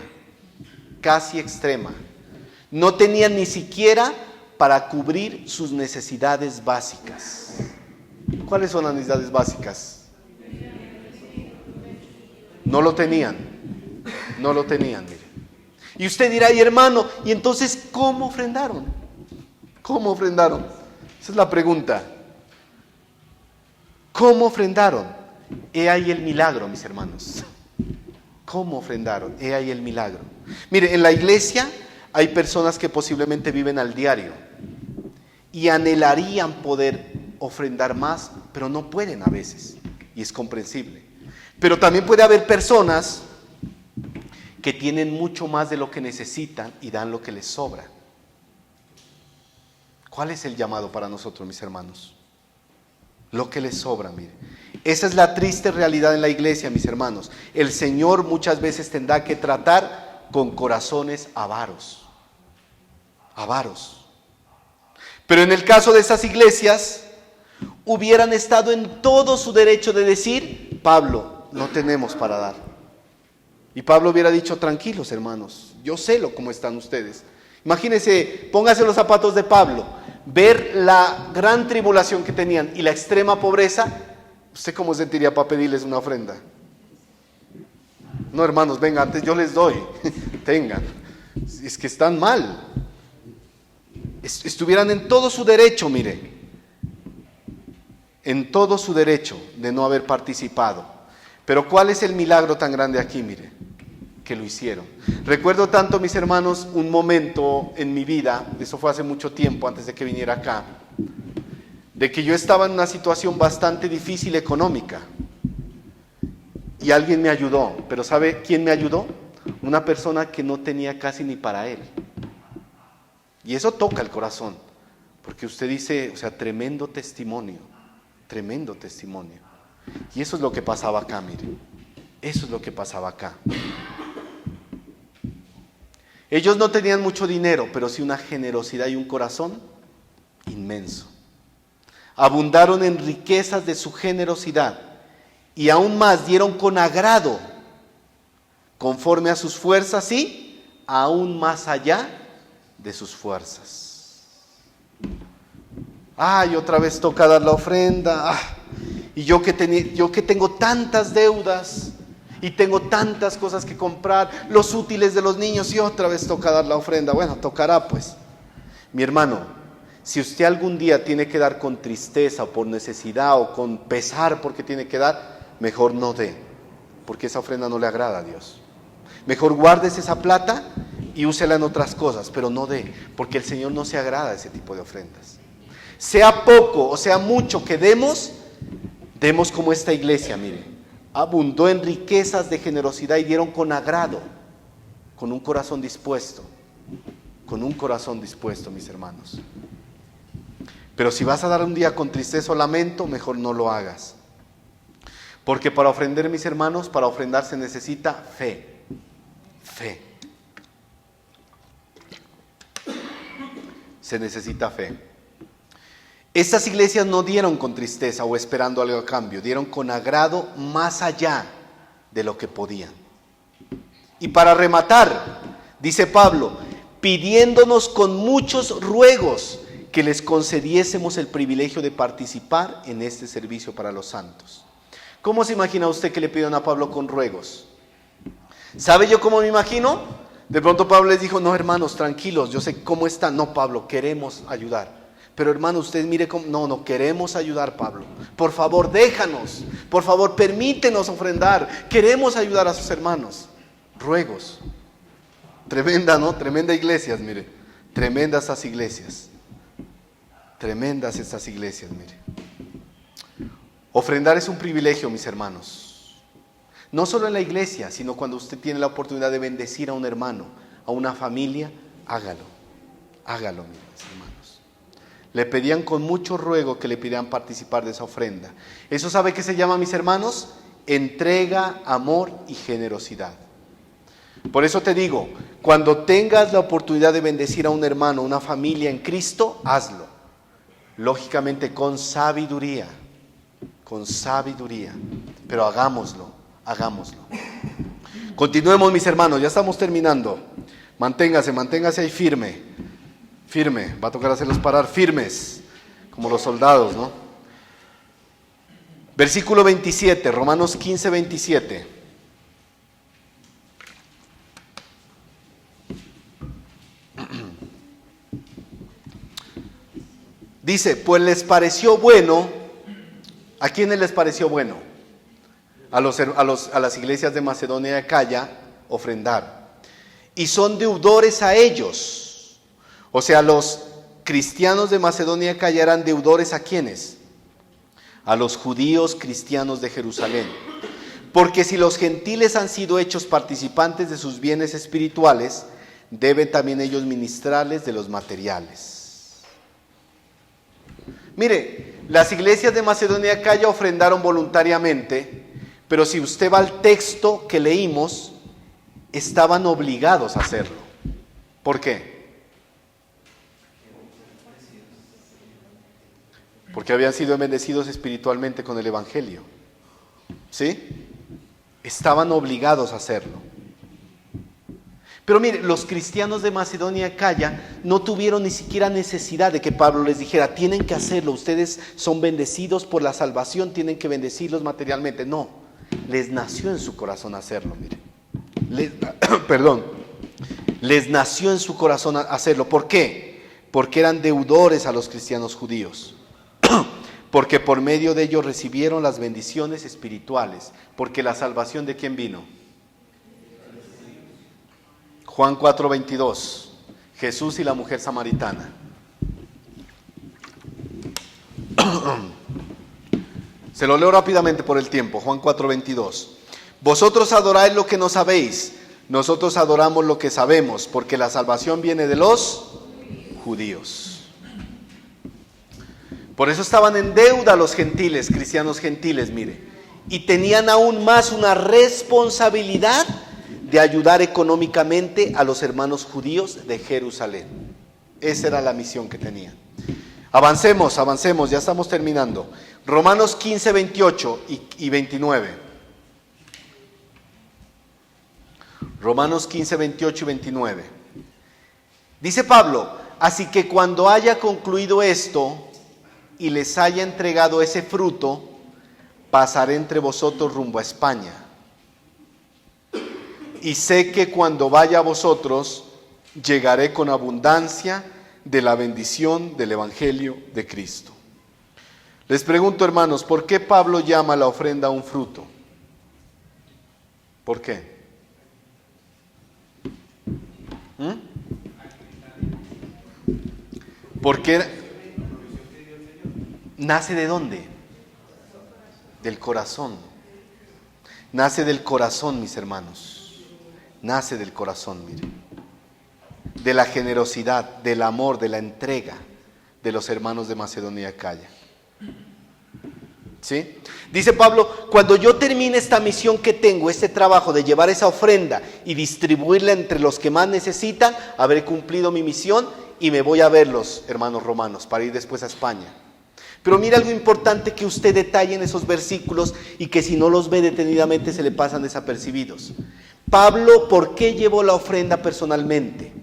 Speaker 1: No tenían ni siquiera para cubrir sus necesidades básicas. ¿Cuáles son las necesidades básicas? No lo tenían, mire. Y usted dirá, y hermano, ¿y entonces cómo ofrendaron? Esa es la pregunta. ¿Cómo ofrendaron? He ahí el milagro, mis hermanos. ¿Cómo ofrendaron? He ahí el milagro. Mire, en la iglesia hay personas que posiblemente viven al diario. y anhelarían poder ofrendar más, pero no pueden a veces, y es comprensible. Pero también puede haber personas que tienen mucho más de lo que necesitan y dan lo que les sobra. ¿Cuál es el llamado para nosotros, mis hermanos? Lo que les sobra, mire. Esa es la triste realidad en la iglesia, mis hermanos. El Señor muchas veces tendrá que tratar con corazones avaros. Avaros. Pero en el caso de esas iglesias, hubieran estado en todo su derecho de decir: Pablo, no tenemos para dar. Y Pablo hubiera dicho: tranquilos, hermanos, yo sé cómo están ustedes. Imagínense, póngase los zapatos de Pablo, ver la gran tribulación que tenían y la extrema pobreza. ¿Usted cómo sentiría para pedirles una ofrenda? No, hermanos, venga, antes yo les doy. Tengan. Es que están mal. Estuvieran en todo su derecho, mire. En todo su derecho de no haber participado. Pero ¿cuál es el milagro tan grande aquí, mire? Que lo hicieron. Recuerdo tanto, mis hermanos, un momento en mi vida, eso fue hace mucho tiempo antes de que viniera acá, de que yo estaba en una situación bastante difícil económica y alguien me ayudó. Pero ¿sabe quién me ayudó? Una persona que no tenía casi ni para él. Y eso toca el corazón, porque usted dice, o sea, tremendo testimonio. Y eso es lo que pasaba acá, mire. Eso es lo que pasaba acá. Ellos no tenían mucho dinero, pero sí una generosidad y un corazón inmenso. Abundaron en riquezas de su generosidad y aún más dieron con agrado, conforme a sus fuerzas y aún más allá de sus fuerzas. Ay, otra vez toca dar la ofrenda. Y yo que tengo tantas deudas y tengo tantas cosas que comprar, los útiles de los niños, y otra vez toca dar la ofrenda. Bueno, tocará pues. Mi hermano, si usted algún día tiene que dar con tristeza o por necesidad o con pesar porque tiene que dar, mejor no dé, porque esa ofrenda no le agrada a Dios. Mejor guárdese esa plata y úsela en otras cosas, pero no dé, porque el Señor no se agrada de ese tipo de ofrendas. Sea poco o sea mucho que demos como esta iglesia, mire, abundó en riquezas de generosidad y dieron con agrado, con un corazón dispuesto, mis hermanos. Pero si vas a dar un día con tristeza o lamento, mejor no lo hagas. Porque para ofrendar, mis hermanos, para ofrendar se necesita fe. Se necesita fe. Estas iglesias no dieron con tristeza o esperando algo a cambio, dieron con agrado más allá de lo que podían. Y para rematar, dice Pablo, pidiéndonos con muchos ruegos que les concediésemos el privilegio de participar en este servicio para los santos. ¿Cómo se imagina usted que le pidieron a Pablo con ruegos? ¿Sabe yo cómo me imagino? De pronto Pablo les dijo: no, hermanos, tranquilos, yo sé cómo están. No, Pablo, queremos ayudar. Pero hermano, usted mire cómo... No queremos ayudar, Pablo. Por favor, déjanos. Por favor, permítenos ofrendar. Queremos ayudar a sus hermanos. Ruegos. Tremenda, ¿no? Tremenda iglesias, mire. Tremendas estas iglesias, mire. Ofrendar es un privilegio, mis hermanos. No solo en la iglesia, sino cuando usted tiene la oportunidad de bendecir a un hermano, a una familia, hágalo, mis hermanos. Le pedían con mucho ruego que le pidieran participar de esa ofrenda. ¿Eso sabe qué se llama, mis hermanos? Entrega, amor y generosidad. Por eso te digo, cuando tengas la oportunidad de bendecir a un hermano, una familia en Cristo, hazlo. Lógicamente con sabiduría, pero hagámoslo. Continuemos, mis hermanos, ya estamos terminando. Manténgase ahí firme, va a tocar hacerlos parar firmes, como los soldados, ¿no? Versículo 27, Romanos 15, 27. Dice, pues les pareció bueno. ¿A quiénes les pareció bueno? A las iglesias de Macedonia y Acaya ofrendar. Y son deudores a ellos. O sea, los cristianos de Macedonia y Acaya eran deudores ¿a quiénes? A los judíos cristianos de Jerusalén. Porque si los gentiles han sido hechos participantes de sus bienes espirituales, deben también ellos ministrarles de los materiales. Mire, las iglesias de Macedonia y Acaya ofrendaron voluntariamente, pero si usted va al texto que leímos, estaban obligados a hacerlo. ¿Por qué? Porque habían sido bendecidos espiritualmente con el Evangelio. ¿Sí? Estaban obligados a hacerlo. Pero mire, los cristianos de Macedonia y Acaya no tuvieron ni siquiera necesidad de que Pablo les dijera, tienen que hacerlo, ustedes son bendecidos por la salvación, tienen que bendecirlos materialmente. No, les nació en su corazón hacerlo, mire. Les nació en su corazón hacerlo. ¿Por qué? Porque eran deudores a los cristianos judíos. Porque por medio de ellos recibieron las bendiciones espirituales. Porque la salvación ¿de quién vino? Juan 4:22, Jesús y la mujer samaritana. Se lo leo rápidamente por el tiempo. Juan 4:22. Vosotros adoráis lo que no sabéis, nosotros adoramos lo que sabemos, porque la salvación viene de los judíos. Por eso estaban en deuda los gentiles, cristianos gentiles, mire, y tenían aún más una responsabilidad de ayudar económicamente a los hermanos judíos de Jerusalén. Esa era la misión que tenían. Avancemos, ya estamos terminando. Romanos 15, 28 y 29. Romanos 15, 28 y 29. Dice Pablo, así que cuando haya concluido esto y les haya entregado ese fruto, pasaré entre vosotros rumbo a España. Y sé que cuando vaya a vosotros, llegaré con abundancia de la bendición del Evangelio de Cristo. Les pregunto, hermanos, ¿por qué Pablo llama la ofrenda un fruto? ¿Por qué? Porque nace ¿de dónde? Del corazón. Nace del corazón, mis hermanos. Nace del corazón, mire. De la generosidad, del amor, de la entrega de los hermanos de Macedonia y Acaya. ¿Sí? Dice Pablo, cuando yo termine esta misión que tengo, este trabajo de llevar esa ofrenda y distribuirla entre los que más necesitan, habré cumplido mi misión y me voy a verlos, hermanos romanos, para ir después a España. Pero mira algo importante que usted detalle en esos versículos y que si no los ve detenidamente se le pasan desapercibidos. Pablo, ¿por qué llevó la ofrenda personalmente?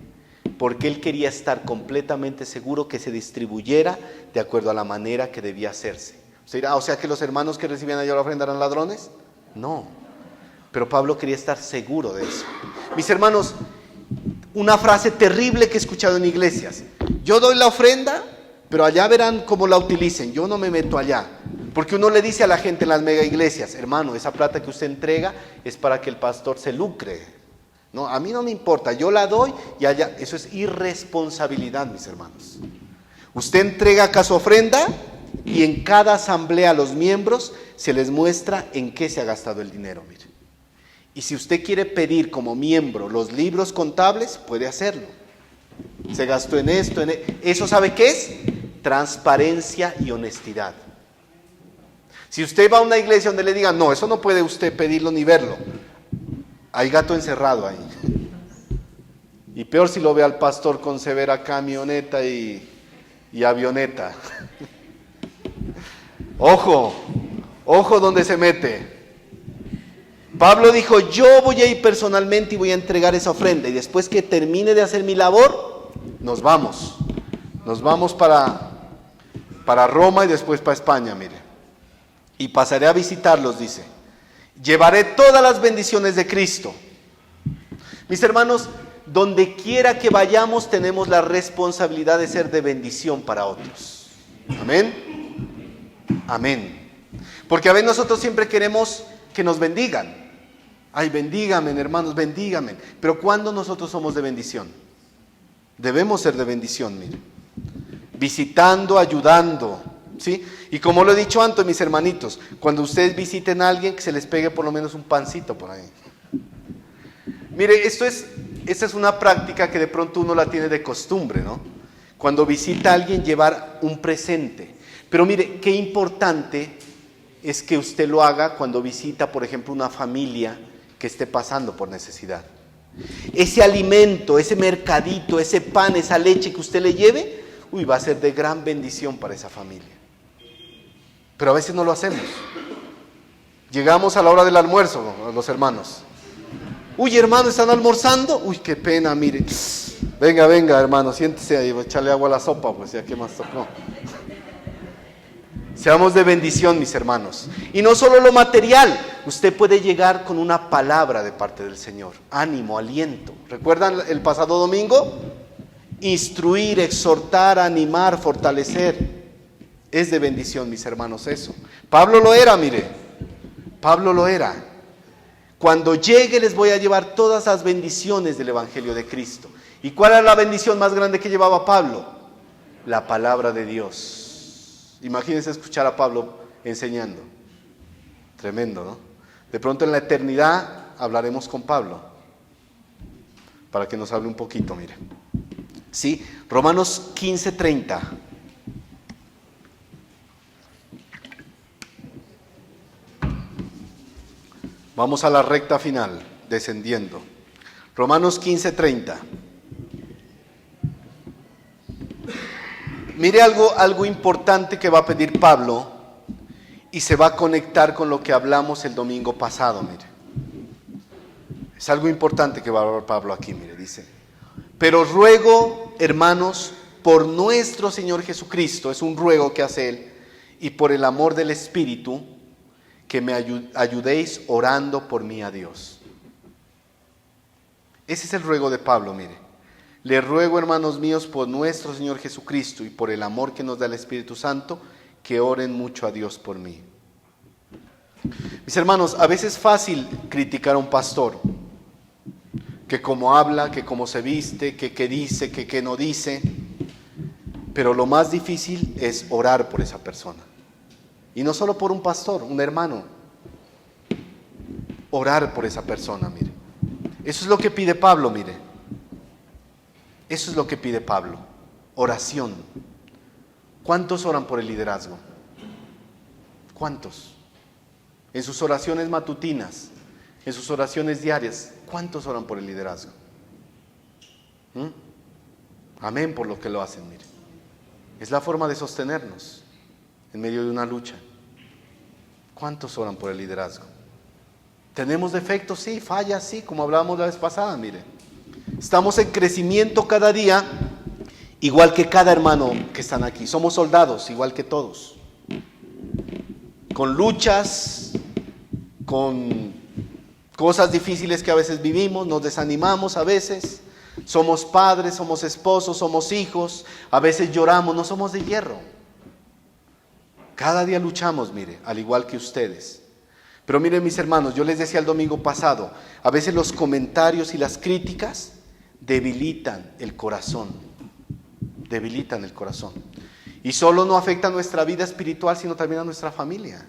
Speaker 1: Porque él quería estar completamente seguro que se distribuyera de acuerdo a la manera que debía hacerse. Usted dirá, o sea que los hermanos que recibían allá la ofrenda eran ladrones. No, pero Pablo quería estar seguro de eso. Mis hermanos, una frase terrible que he escuchado en iglesias: yo doy la ofrenda, pero allá verán cómo la utilicen, yo no me meto allá. Porque uno le dice a la gente en las mega iglesias, hermano, esa plata que usted entrega es para que el pastor se lucre. No, a mí no me importa, yo la doy y allá. Eso es irresponsabilidad, mis hermanos. Usted entrega acá su ofrenda y en cada asamblea a los miembros se les muestra en qué se ha gastado el dinero, mire. Y si usted quiere pedir como miembro los libros contables, puede hacerlo. Se gastó en esto, ¿Eso sabe qué es? Transparencia y honestidad. Si usted va a una iglesia donde le digan, no, eso no puede usted pedirlo ni verlo, hay gato encerrado ahí. Y peor si lo ve al pastor con severa camioneta y avioneta. Ojo donde se mete. Pablo dijo, yo voy a ir personalmente y voy a entregar esa ofrenda. Y después que termine de hacer mi labor, nos vamos para Roma y después para España, mire. Y pasaré a visitarlos, dice. Llevaré todas las bendiciones de Cristo. Mis hermanos, donde quiera que vayamos tenemos la responsabilidad de ser de bendición para otros. Amén. Amén. Porque a veces nosotros siempre queremos que nos bendigan. Ay, bendígame, hermanos, bendígame. Pero ¿cuándo nosotros somos de bendición? Debemos ser de bendición, mire. visitando, ayudando, ¿sí? Y como lo he dicho antes, mis hermanitos, cuando ustedes visiten a alguien, que se les pegue por lo menos un pancito por ahí. Mire, esta es una práctica que de pronto uno la tiene de costumbre, ¿no? Cuando visita a alguien, llevar un presente. Pero mire, qué importante es que usted lo haga cuando visita, por ejemplo, una familia que esté pasando por necesidad. Ese alimento, ese mercadito, ese pan, esa leche que usted le lleve, va a ser de gran bendición para esa familia. Pero a veces no lo hacemos. Llegamos a la hora del almuerzo, los hermanos. Hermano, ¿están almorzando? Qué pena, mire. Venga, hermano, siéntese ahí, echarle agua a la sopa, pues ya qué más tocó. Seamos de bendición, mis hermanos. Y no solo lo material, usted puede llegar con una palabra de parte del Señor. Ánimo, aliento. ¿Recuerdan el pasado domingo? Instruir, exhortar, animar, fortalecer. Es de bendición, mis hermanos, eso. Pablo lo era, mire. Pablo lo era. Cuando llegue les voy a llevar todas las bendiciones del Evangelio de Cristo. ¿Y cuál era la bendición más grande que llevaba Pablo? La palabra de Dios. Imagínense escuchar a Pablo enseñando. Tremendo, ¿no? De pronto en la eternidad hablaremos con Pablo. Para que nos hable un poquito, mire. Sí, Romanos 15:30. Vamos a la recta final, descendiendo. Romanos 15:30. Mire algo importante que va a pedir Pablo y se va a conectar con lo que hablamos el domingo pasado, mire. Es algo importante que va a hablar Pablo aquí, mire, dice: pero ruego, hermanos, por nuestro Señor Jesucristo, es un ruego que hace él, y por el amor del Espíritu, que me ayudéis orando por mí a Dios. Ese es el ruego de Pablo, mire. Le ruego, hermanos míos, por nuestro Señor Jesucristo y por el amor que nos da el Espíritu Santo, que oren mucho a Dios por mí. Mis hermanos, a veces es fácil criticar a un pastor, que cómo habla, que cómo se viste, que qué dice, que qué no dice, pero lo más difícil es orar por esa persona. Y no solo por un pastor, un hermano. Orar por esa persona, mire. Eso es lo que pide Pablo, mire. Eso es lo que pide Pablo. Oración. ¿Cuántos oran por el liderazgo? ¿Cuántos? En sus oraciones matutinas, en sus oraciones diarias, ¿cuántos oran por el liderazgo? Amén por lo que lo hacen, mire. Es la forma de sostenernos en medio de una lucha. ¿Cuántos oran por el liderazgo? ¿Tenemos defectos? Sí. ¿Fallas? Sí, como hablábamos la vez pasada, mire. Estamos en crecimiento cada día, igual que cada hermano que están aquí. Somos soldados, igual que todos. Con luchas, con cosas difíciles que a veces vivimos, nos desanimamos a veces. Somos padres, somos esposos, somos hijos. A veces lloramos, no somos de hierro. Cada día luchamos, mire, al igual que ustedes. Pero miren, mis hermanos, yo les decía el domingo pasado, a veces los comentarios y las críticas debilitan el corazón. Debilitan el corazón. Y solo no afecta a nuestra vida espiritual, sino también a nuestra familia.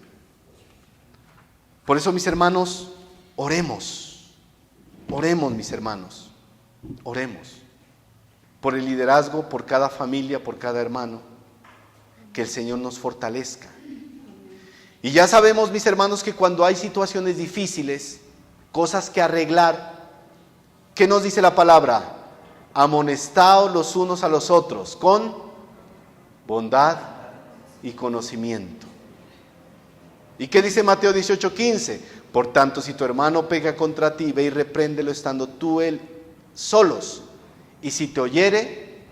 Speaker 1: Por eso, mis hermanos, oremos. Oremos, mis hermanos. Oremos. Por el liderazgo, por cada familia, por cada hermano. Que el Señor nos fortalezca. Y ya sabemos, mis hermanos, que cuando hay situaciones difíciles, cosas que arreglar, ¿qué nos dice la palabra? Amonestaos los unos a los otros con bondad y conocimiento. ¿Y qué dice Mateo 18:15? Por tanto, si tu hermano peca contra ti, ve y repréndelo estando tú y él solos. Y si te oyere,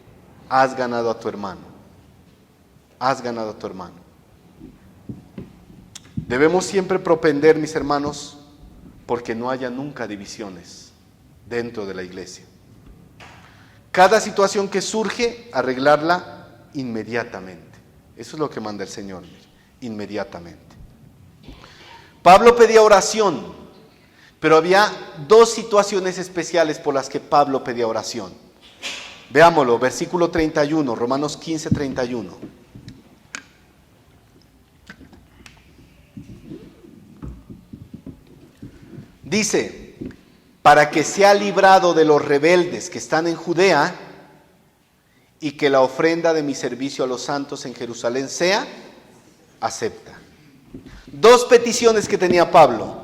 Speaker 1: has ganado a tu hermano. Has ganado a tu hermano. Debemos siempre propender, mis hermanos, porque no haya nunca divisiones dentro de la iglesia. Cada situación que surge, arreglarla inmediatamente. Eso es lo que manda el Señor, inmediatamente. Pablo pedía oración, pero había dos situaciones especiales por las que Pablo pedía oración. Veámoslo, versículo 31, Romanos 15, 31. Dice, para que sea librado de los rebeldes que están en Judea y que la ofrenda de mi servicio a los santos en Jerusalén sea acepta. Dos peticiones que tenía Pablo: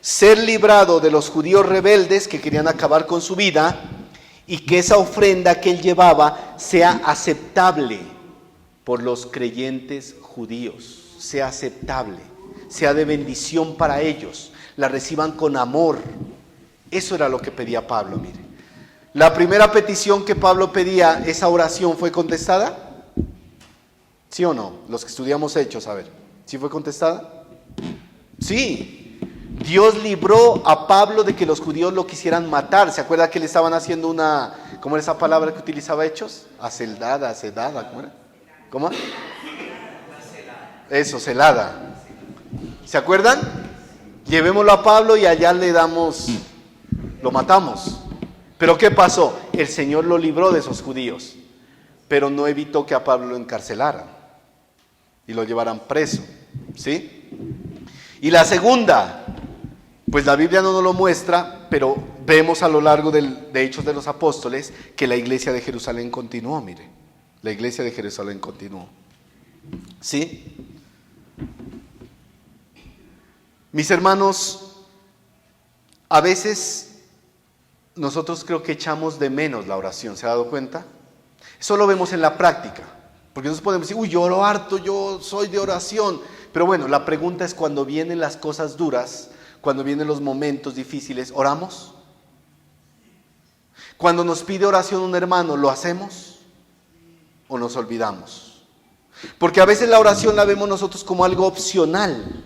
Speaker 1: ser librado de los judíos rebeldes que querían acabar con su vida, y que esa ofrenda que él llevaba sea aceptable por los creyentes judíos, sea aceptable, sea de bendición para ellos, la reciban con amor. Eso era lo que pedía Pablo, mire. La primera petición que Pablo pedía, ¿esa oración fue contestada? ¿Sí o no? Los que estudiamos Hechos, a ver, ¿sí fue contestada? Sí. Dios libró a Pablo de que los judíos lo quisieran matar. ¿Se acuerda que le estaban haciendo una, ¿cómo era esa palabra que utilizaba Hechos? Aseldada, ¿cómo era? ¿Cómo? Eso, celada. ¿Se acuerdan? Llevémoslo a Pablo y allá le damos, lo matamos. Pero ¿qué pasó? El Señor lo libró de esos judíos, pero no evitó que a Pablo lo encarcelaran y lo llevaran preso, ¿sí? Y la segunda, pues la Biblia no nos lo muestra, pero vemos a lo largo de Hechos de los Apóstoles que la iglesia de Jerusalén continuó, mire. La iglesia de Jerusalén continuó. ¿Sí? Mis hermanos, a veces nosotros creo que echamos de menos la oración, ¿se ha dado cuenta? Eso lo vemos en la práctica, porque nosotros podemos decir, uy, yo oro harto, yo soy de oración. Pero bueno, la pregunta es, cuando vienen las cosas duras, cuando vienen los momentos difíciles, ¿oramos? Cuando nos pide oración un hermano, ¿lo hacemos o nos olvidamos? Porque a veces la oración la vemos nosotros como algo opcional,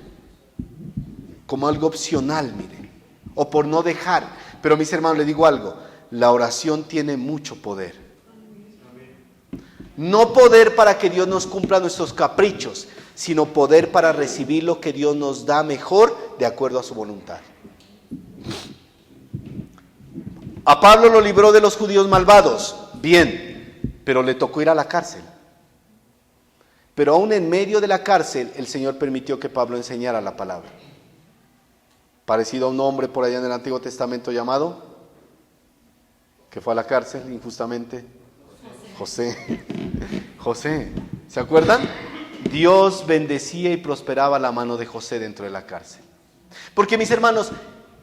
Speaker 1: mire, o por no dejar. Pero mis hermanos, les digo algo, la oración tiene mucho poder. No poder para que Dios nos cumpla nuestros caprichos, sino poder para recibir lo que Dios nos da mejor de acuerdo a su voluntad. A Pablo lo libró de los judíos malvados, bien, pero le tocó ir a la cárcel. Pero aún en medio de la cárcel, el Señor permitió que Pablo enseñara la palabra. Parecido a un hombre por allá en el Antiguo Testamento llamado, que fue a la cárcel injustamente, José. ¿Se acuerdan? Dios bendecía y prosperaba la mano de José dentro de la cárcel. Porque, mis hermanos,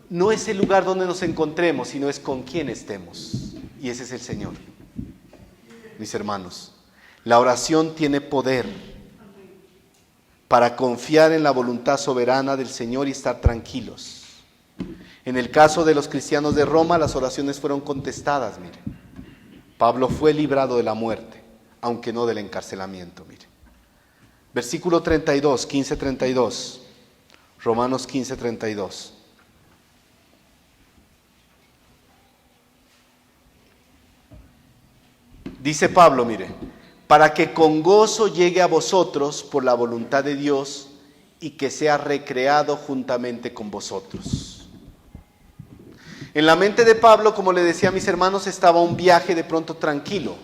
Speaker 1: no es el lugar donde nos encontremos, sino es con quién estemos. Y ese es el Señor. Mis hermanos, la oración tiene poder para confiar en la voluntad soberana del Señor y estar tranquilos. En el caso de los cristianos de Roma, las oraciones fueron contestadas, mire. Pablo fue librado de la muerte, aunque no del encarcelamiento, mire. Versículo 32, 15:32, Romanos 15:32. Dice Pablo, mire, para que con gozo llegue a vosotros por la voluntad de Dios y que sea recreado juntamente con vosotros. En la mente de Pablo, como le decía a mis hermanos, estaba un viaje de pronto tranquilo.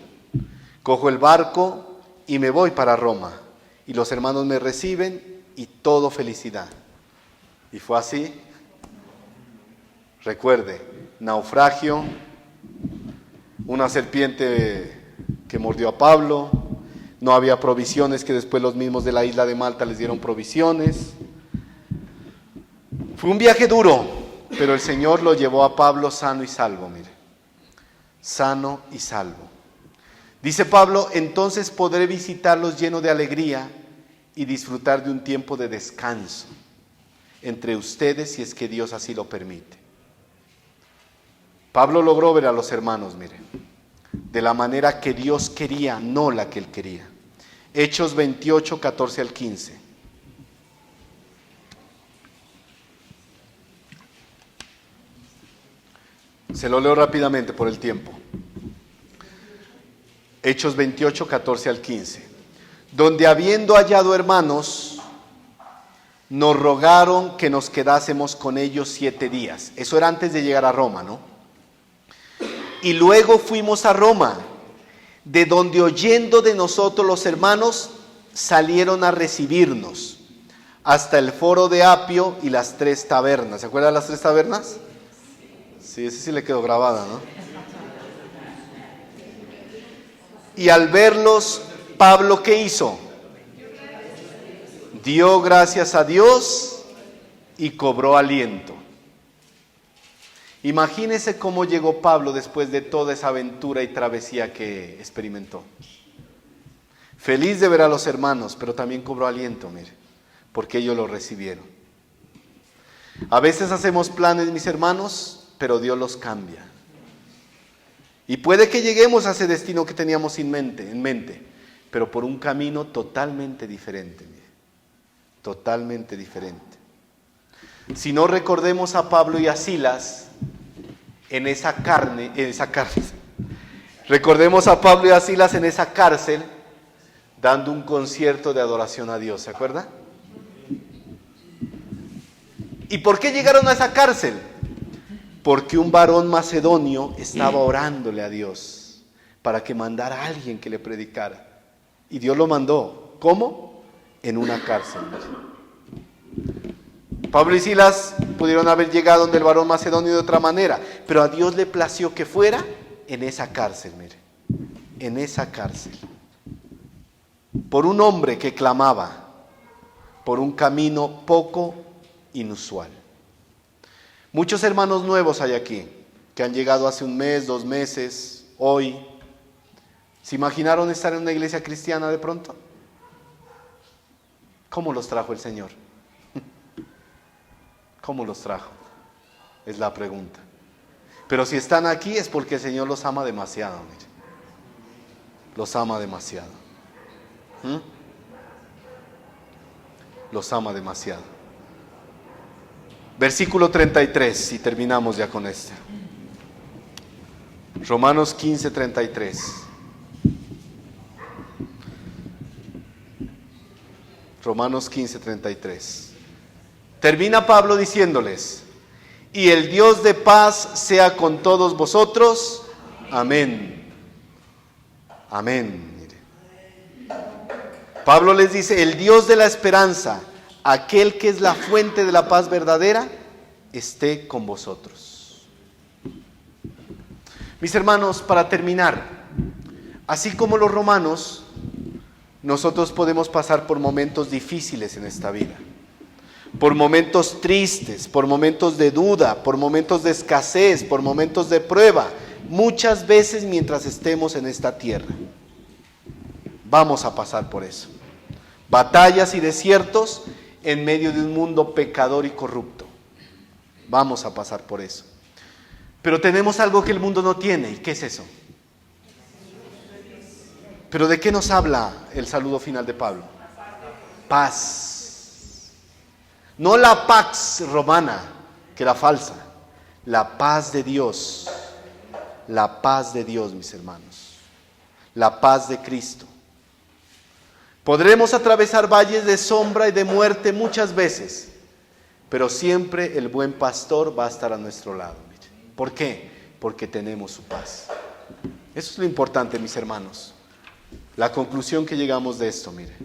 Speaker 1: Cojo el barco y me voy para Roma. Y los hermanos me reciben y todo felicidad. Y fue así. Recuerde, naufragio, una serpiente que mordió a Pablo, no había provisiones, que después los mismos de la isla de Malta les dieron provisiones. Fue un viaje duro, pero el Señor lo llevó a Pablo sano y salvo, mire. Sano y salvo. Dice Pablo, entonces podré visitarlos lleno de alegría y disfrutar de un tiempo de descanso entre ustedes, si es que Dios así lo permite. Pablo logró ver a los hermanos, mire, de la manera que Dios quería, no la que él quería. Hechos 28, 14 al 15. Se lo leo rápidamente por el tiempo. Hechos 28, 14 al 15. Donde habiendo hallado hermanos, nos rogaron que nos quedásemos con ellos 7 días. Eso era antes de llegar a Roma, ¿no? Y luego fuimos a Roma de donde oyendo de nosotros los hermanos, salieron a recibirnos, hasta el foro de Apio y las 3 tabernas. ¿Se acuerdan de las 3 tabernas? Sí, ese sí le quedó grabada, ¿no? Y al verlos, Pablo, ¿qué hizo? Dio gracias a Dios y cobró aliento. Imagínese cómo llegó Pablo después de toda esa aventura y travesía que experimentó. Feliz de ver a los hermanos, pero también cobró aliento, mire, porque ellos lo recibieron. A veces hacemos planes, mis hermanos, pero Dios los cambia. Y puede que lleguemos a ese destino que teníamos en mente, pero por un camino totalmente diferente, mire, totalmente diferente. Si no, recordemos a Pablo y a Silas en esa cárcel. Recordemos a Pablo y a Silas en esa cárcel dando un concierto de adoración a Dios, ¿se acuerda? ¿Y por qué llegaron a esa cárcel? Porque un varón macedonio estaba orándole a Dios para que mandara a alguien que le predicara. Y Dios lo mandó. ¿Cómo? En una cárcel. Pablo y Silas pudieron haber llegado donde el varón macedonio de otra manera, pero a Dios le plació que fuera en esa cárcel, mire, en esa cárcel. Por un hombre que clamaba, por un camino poco inusual. Muchos hermanos nuevos hay aquí, que han llegado hace un mes, 2 meses, hoy. ¿Se imaginaron estar en una iglesia cristiana de pronto? ¿Cómo los trajo el Señor? ¿Cómo los trajo? Es la pregunta. Pero si están aquí es porque el Señor los ama demasiado, mire. Los ama demasiado. Los ama demasiado. Versículo 33, y terminamos ya con este. Romanos 15, 33. Romanos 15, 33. Termina Pablo diciéndoles: y el Dios de paz sea con todos vosotros. Amén. Amén. Mire. Pablo les dice: el Dios de la esperanza, aquel que es la fuente de la paz verdadera, esté con vosotros. Mis hermanos, para terminar, así como los romanos, nosotros podemos pasar por momentos difíciles en esta vida. Por momentos tristes, por momentos de duda, por momentos de escasez, por momentos de prueba, muchas veces mientras estemos en esta tierra. Vamos a pasar por eso. Batallas y desiertos en medio de un mundo pecador y corrupto. Vamos a pasar por eso. Pero tenemos algo que el mundo no tiene, ¿y qué es eso? ¿Pero de qué nos habla el saludo final de Pablo? Paz. No la pax romana, que era falsa. La paz de Dios. La paz de Dios, mis hermanos. La paz de Cristo. Podremos atravesar valles de sombra y de muerte muchas veces, pero siempre el buen pastor va a estar a nuestro lado. ¿Por qué? Porque tenemos su paz. Eso es lo importante, mis hermanos. La conclusión que llegamos de esto, mire.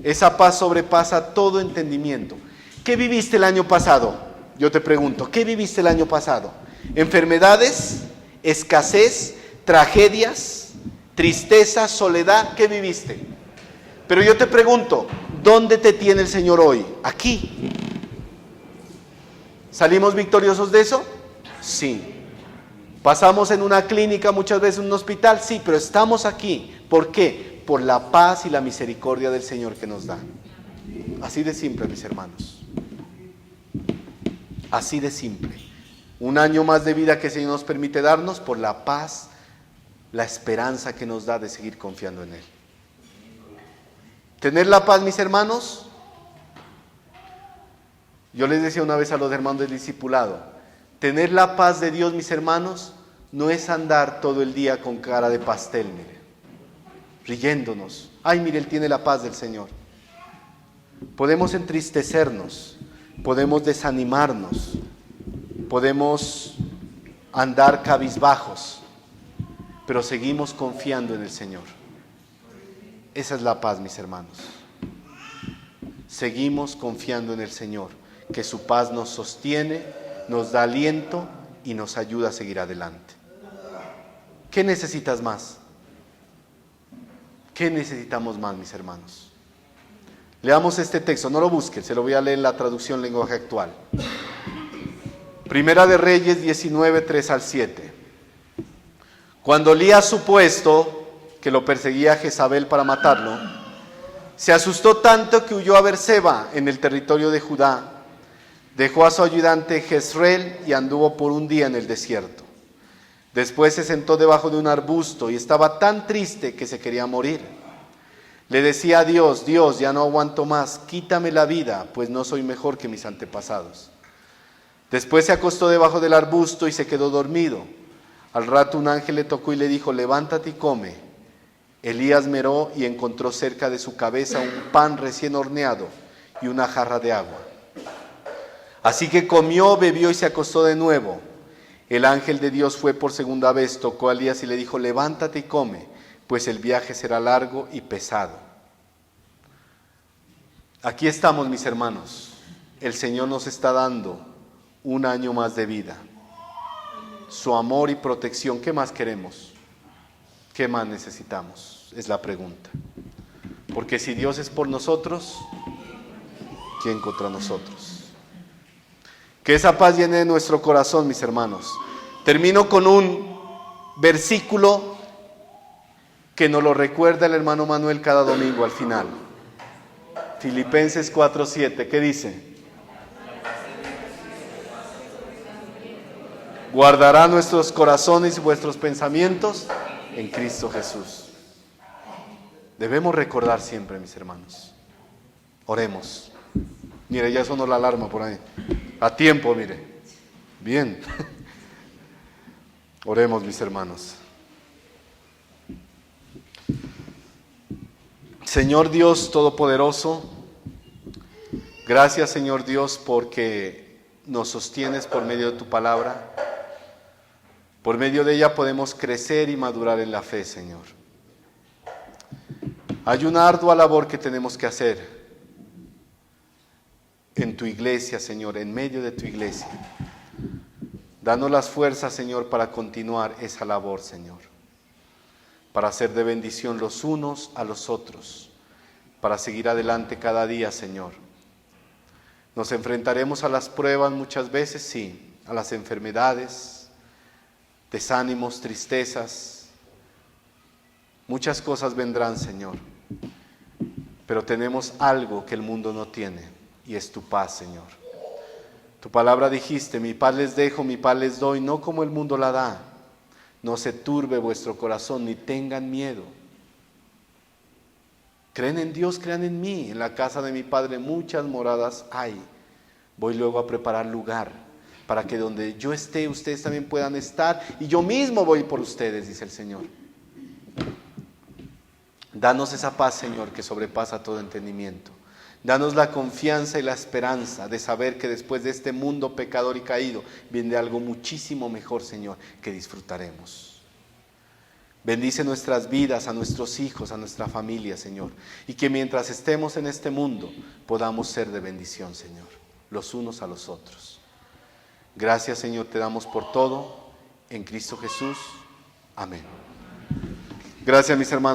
Speaker 1: Esa paz sobrepasa todo entendimiento. ¿Qué viviste el año pasado? Yo te pregunto, ¿qué viviste el año pasado? ¿Enfermedades? ¿Escasez? ¿Tragedias? ¿Tristeza? ¿Soledad? ¿Qué viviste? Pero yo te pregunto, ¿dónde te tiene el Señor hoy? Aquí. ¿Salimos victoriosos de eso? Sí. ¿Pasamos en una clínica, muchas veces en un hospital? Sí, pero estamos aquí. ¿Por qué? Por la paz y la misericordia del Señor que nos da. Así de simple, mis hermanos. Así de simple. Un año más de vida que el Señor nos permite darnos por la paz, la esperanza que nos da de seguir confiando en Él. Tener la paz, mis hermanos. Yo les decía una vez a los hermanos del discipulado, tener la paz de Dios, mis hermanos, no es andar todo el día con cara de pastel, mire, riéndonos. Ay, mire, él tiene la paz del Señor. Podemos entristecernos, podemos desanimarnos, podemos andar cabizbajos, pero seguimos confiando en el Señor. Esa es la paz, mis hermanos. Seguimos confiando en el Señor, que su paz nos sostiene, nos da aliento y nos ayuda a seguir adelante. ¿Qué necesitas más? ¿Qué necesitamos más, mis hermanos? Leamos este texto, no lo busquen, se lo voy a leer en la traducción lenguaje actual. Primera de Reyes 19, 3 al 7. Cuando Elías supuesto que lo perseguía Jezabel para matarlo, se asustó tanto que huyó a Beerseba en el territorio de Judá. Dejó a su ayudante Jezreel y anduvo por un día en el desierto. Después se sentó debajo de un arbusto y estaba tan triste que se quería morir. Le decía a Dios: Dios, ya no aguanto más, quítame la vida, pues no soy mejor que mis antepasados. Después se acostó debajo del arbusto y se quedó dormido. Al rato un ángel le tocó y le dijo: levántate y come. Elías miró y encontró cerca de su cabeza un pan recién horneado y una jarra de agua. Así que comió, bebió y se acostó de nuevo. El ángel de Dios fue por segunda vez, tocó a Elías y le dijo: levántate y come, pues el viaje será largo y pesado. Aquí estamos, mis hermanos. El Señor nos está dando un año más de vida. Su amor y protección, ¿qué más queremos? ¿Qué más necesitamos? Es la pregunta. Porque si Dios es por nosotros, ¿quién contra nosotros? Que esa paz llene nuestro corazón, mis hermanos. Termino con un versículo que nos lo recuerda el hermano Manuel cada domingo al final. Filipenses 4:7, ¿qué dice? Guardará nuestros corazones y vuestros pensamientos en Cristo Jesús. Debemos recordar siempre, mis hermanos. Oremos. Mire, ya sonó la alarma por ahí. A tiempo, mire. Bien. Oremos, mis hermanos. Señor Dios Todopoderoso, gracias, Señor Dios, porque nos sostienes por medio de tu palabra. Por medio de ella podemos crecer y madurar en la fe, Señor. Hay una ardua labor que tenemos que hacer en tu iglesia, Señor, en medio de tu iglesia. Danos las fuerzas, Señor, para continuar esa labor, Señor. Para ser de bendición los unos a los otros. Para seguir adelante cada día, Señor. Nos enfrentaremos a las pruebas muchas veces, sí, a las enfermedades, desánimos, tristezas. Muchas cosas vendrán, Señor. Pero tenemos algo que el mundo no tiene, y es tu paz, Señor. Tu palabra dijiste: mi paz les dejo, mi paz les doy, no como el mundo la da. No se turbe vuestro corazón, ni tengan miedo. Creen en Dios, crean en mí. En la casa de mi Padre muchas moradas hay. Voy luego a preparar lugar, para que donde yo esté, ustedes también puedan estar, y yo mismo voy por ustedes, dice el Señor. Danos esa paz, Señor, que sobrepasa todo entendimiento. Danos la confianza y la esperanza de saber que después de este mundo pecador y caído viene algo muchísimo mejor, Señor, que disfrutaremos. Bendice nuestras vidas, a nuestros hijos, a nuestra familia, Señor. Y que mientras estemos en este mundo podamos ser de bendición, Señor, los unos a los otros. Gracias, Señor, te damos por todo. En Cristo Jesús. Amén. Gracias, mis hermanos.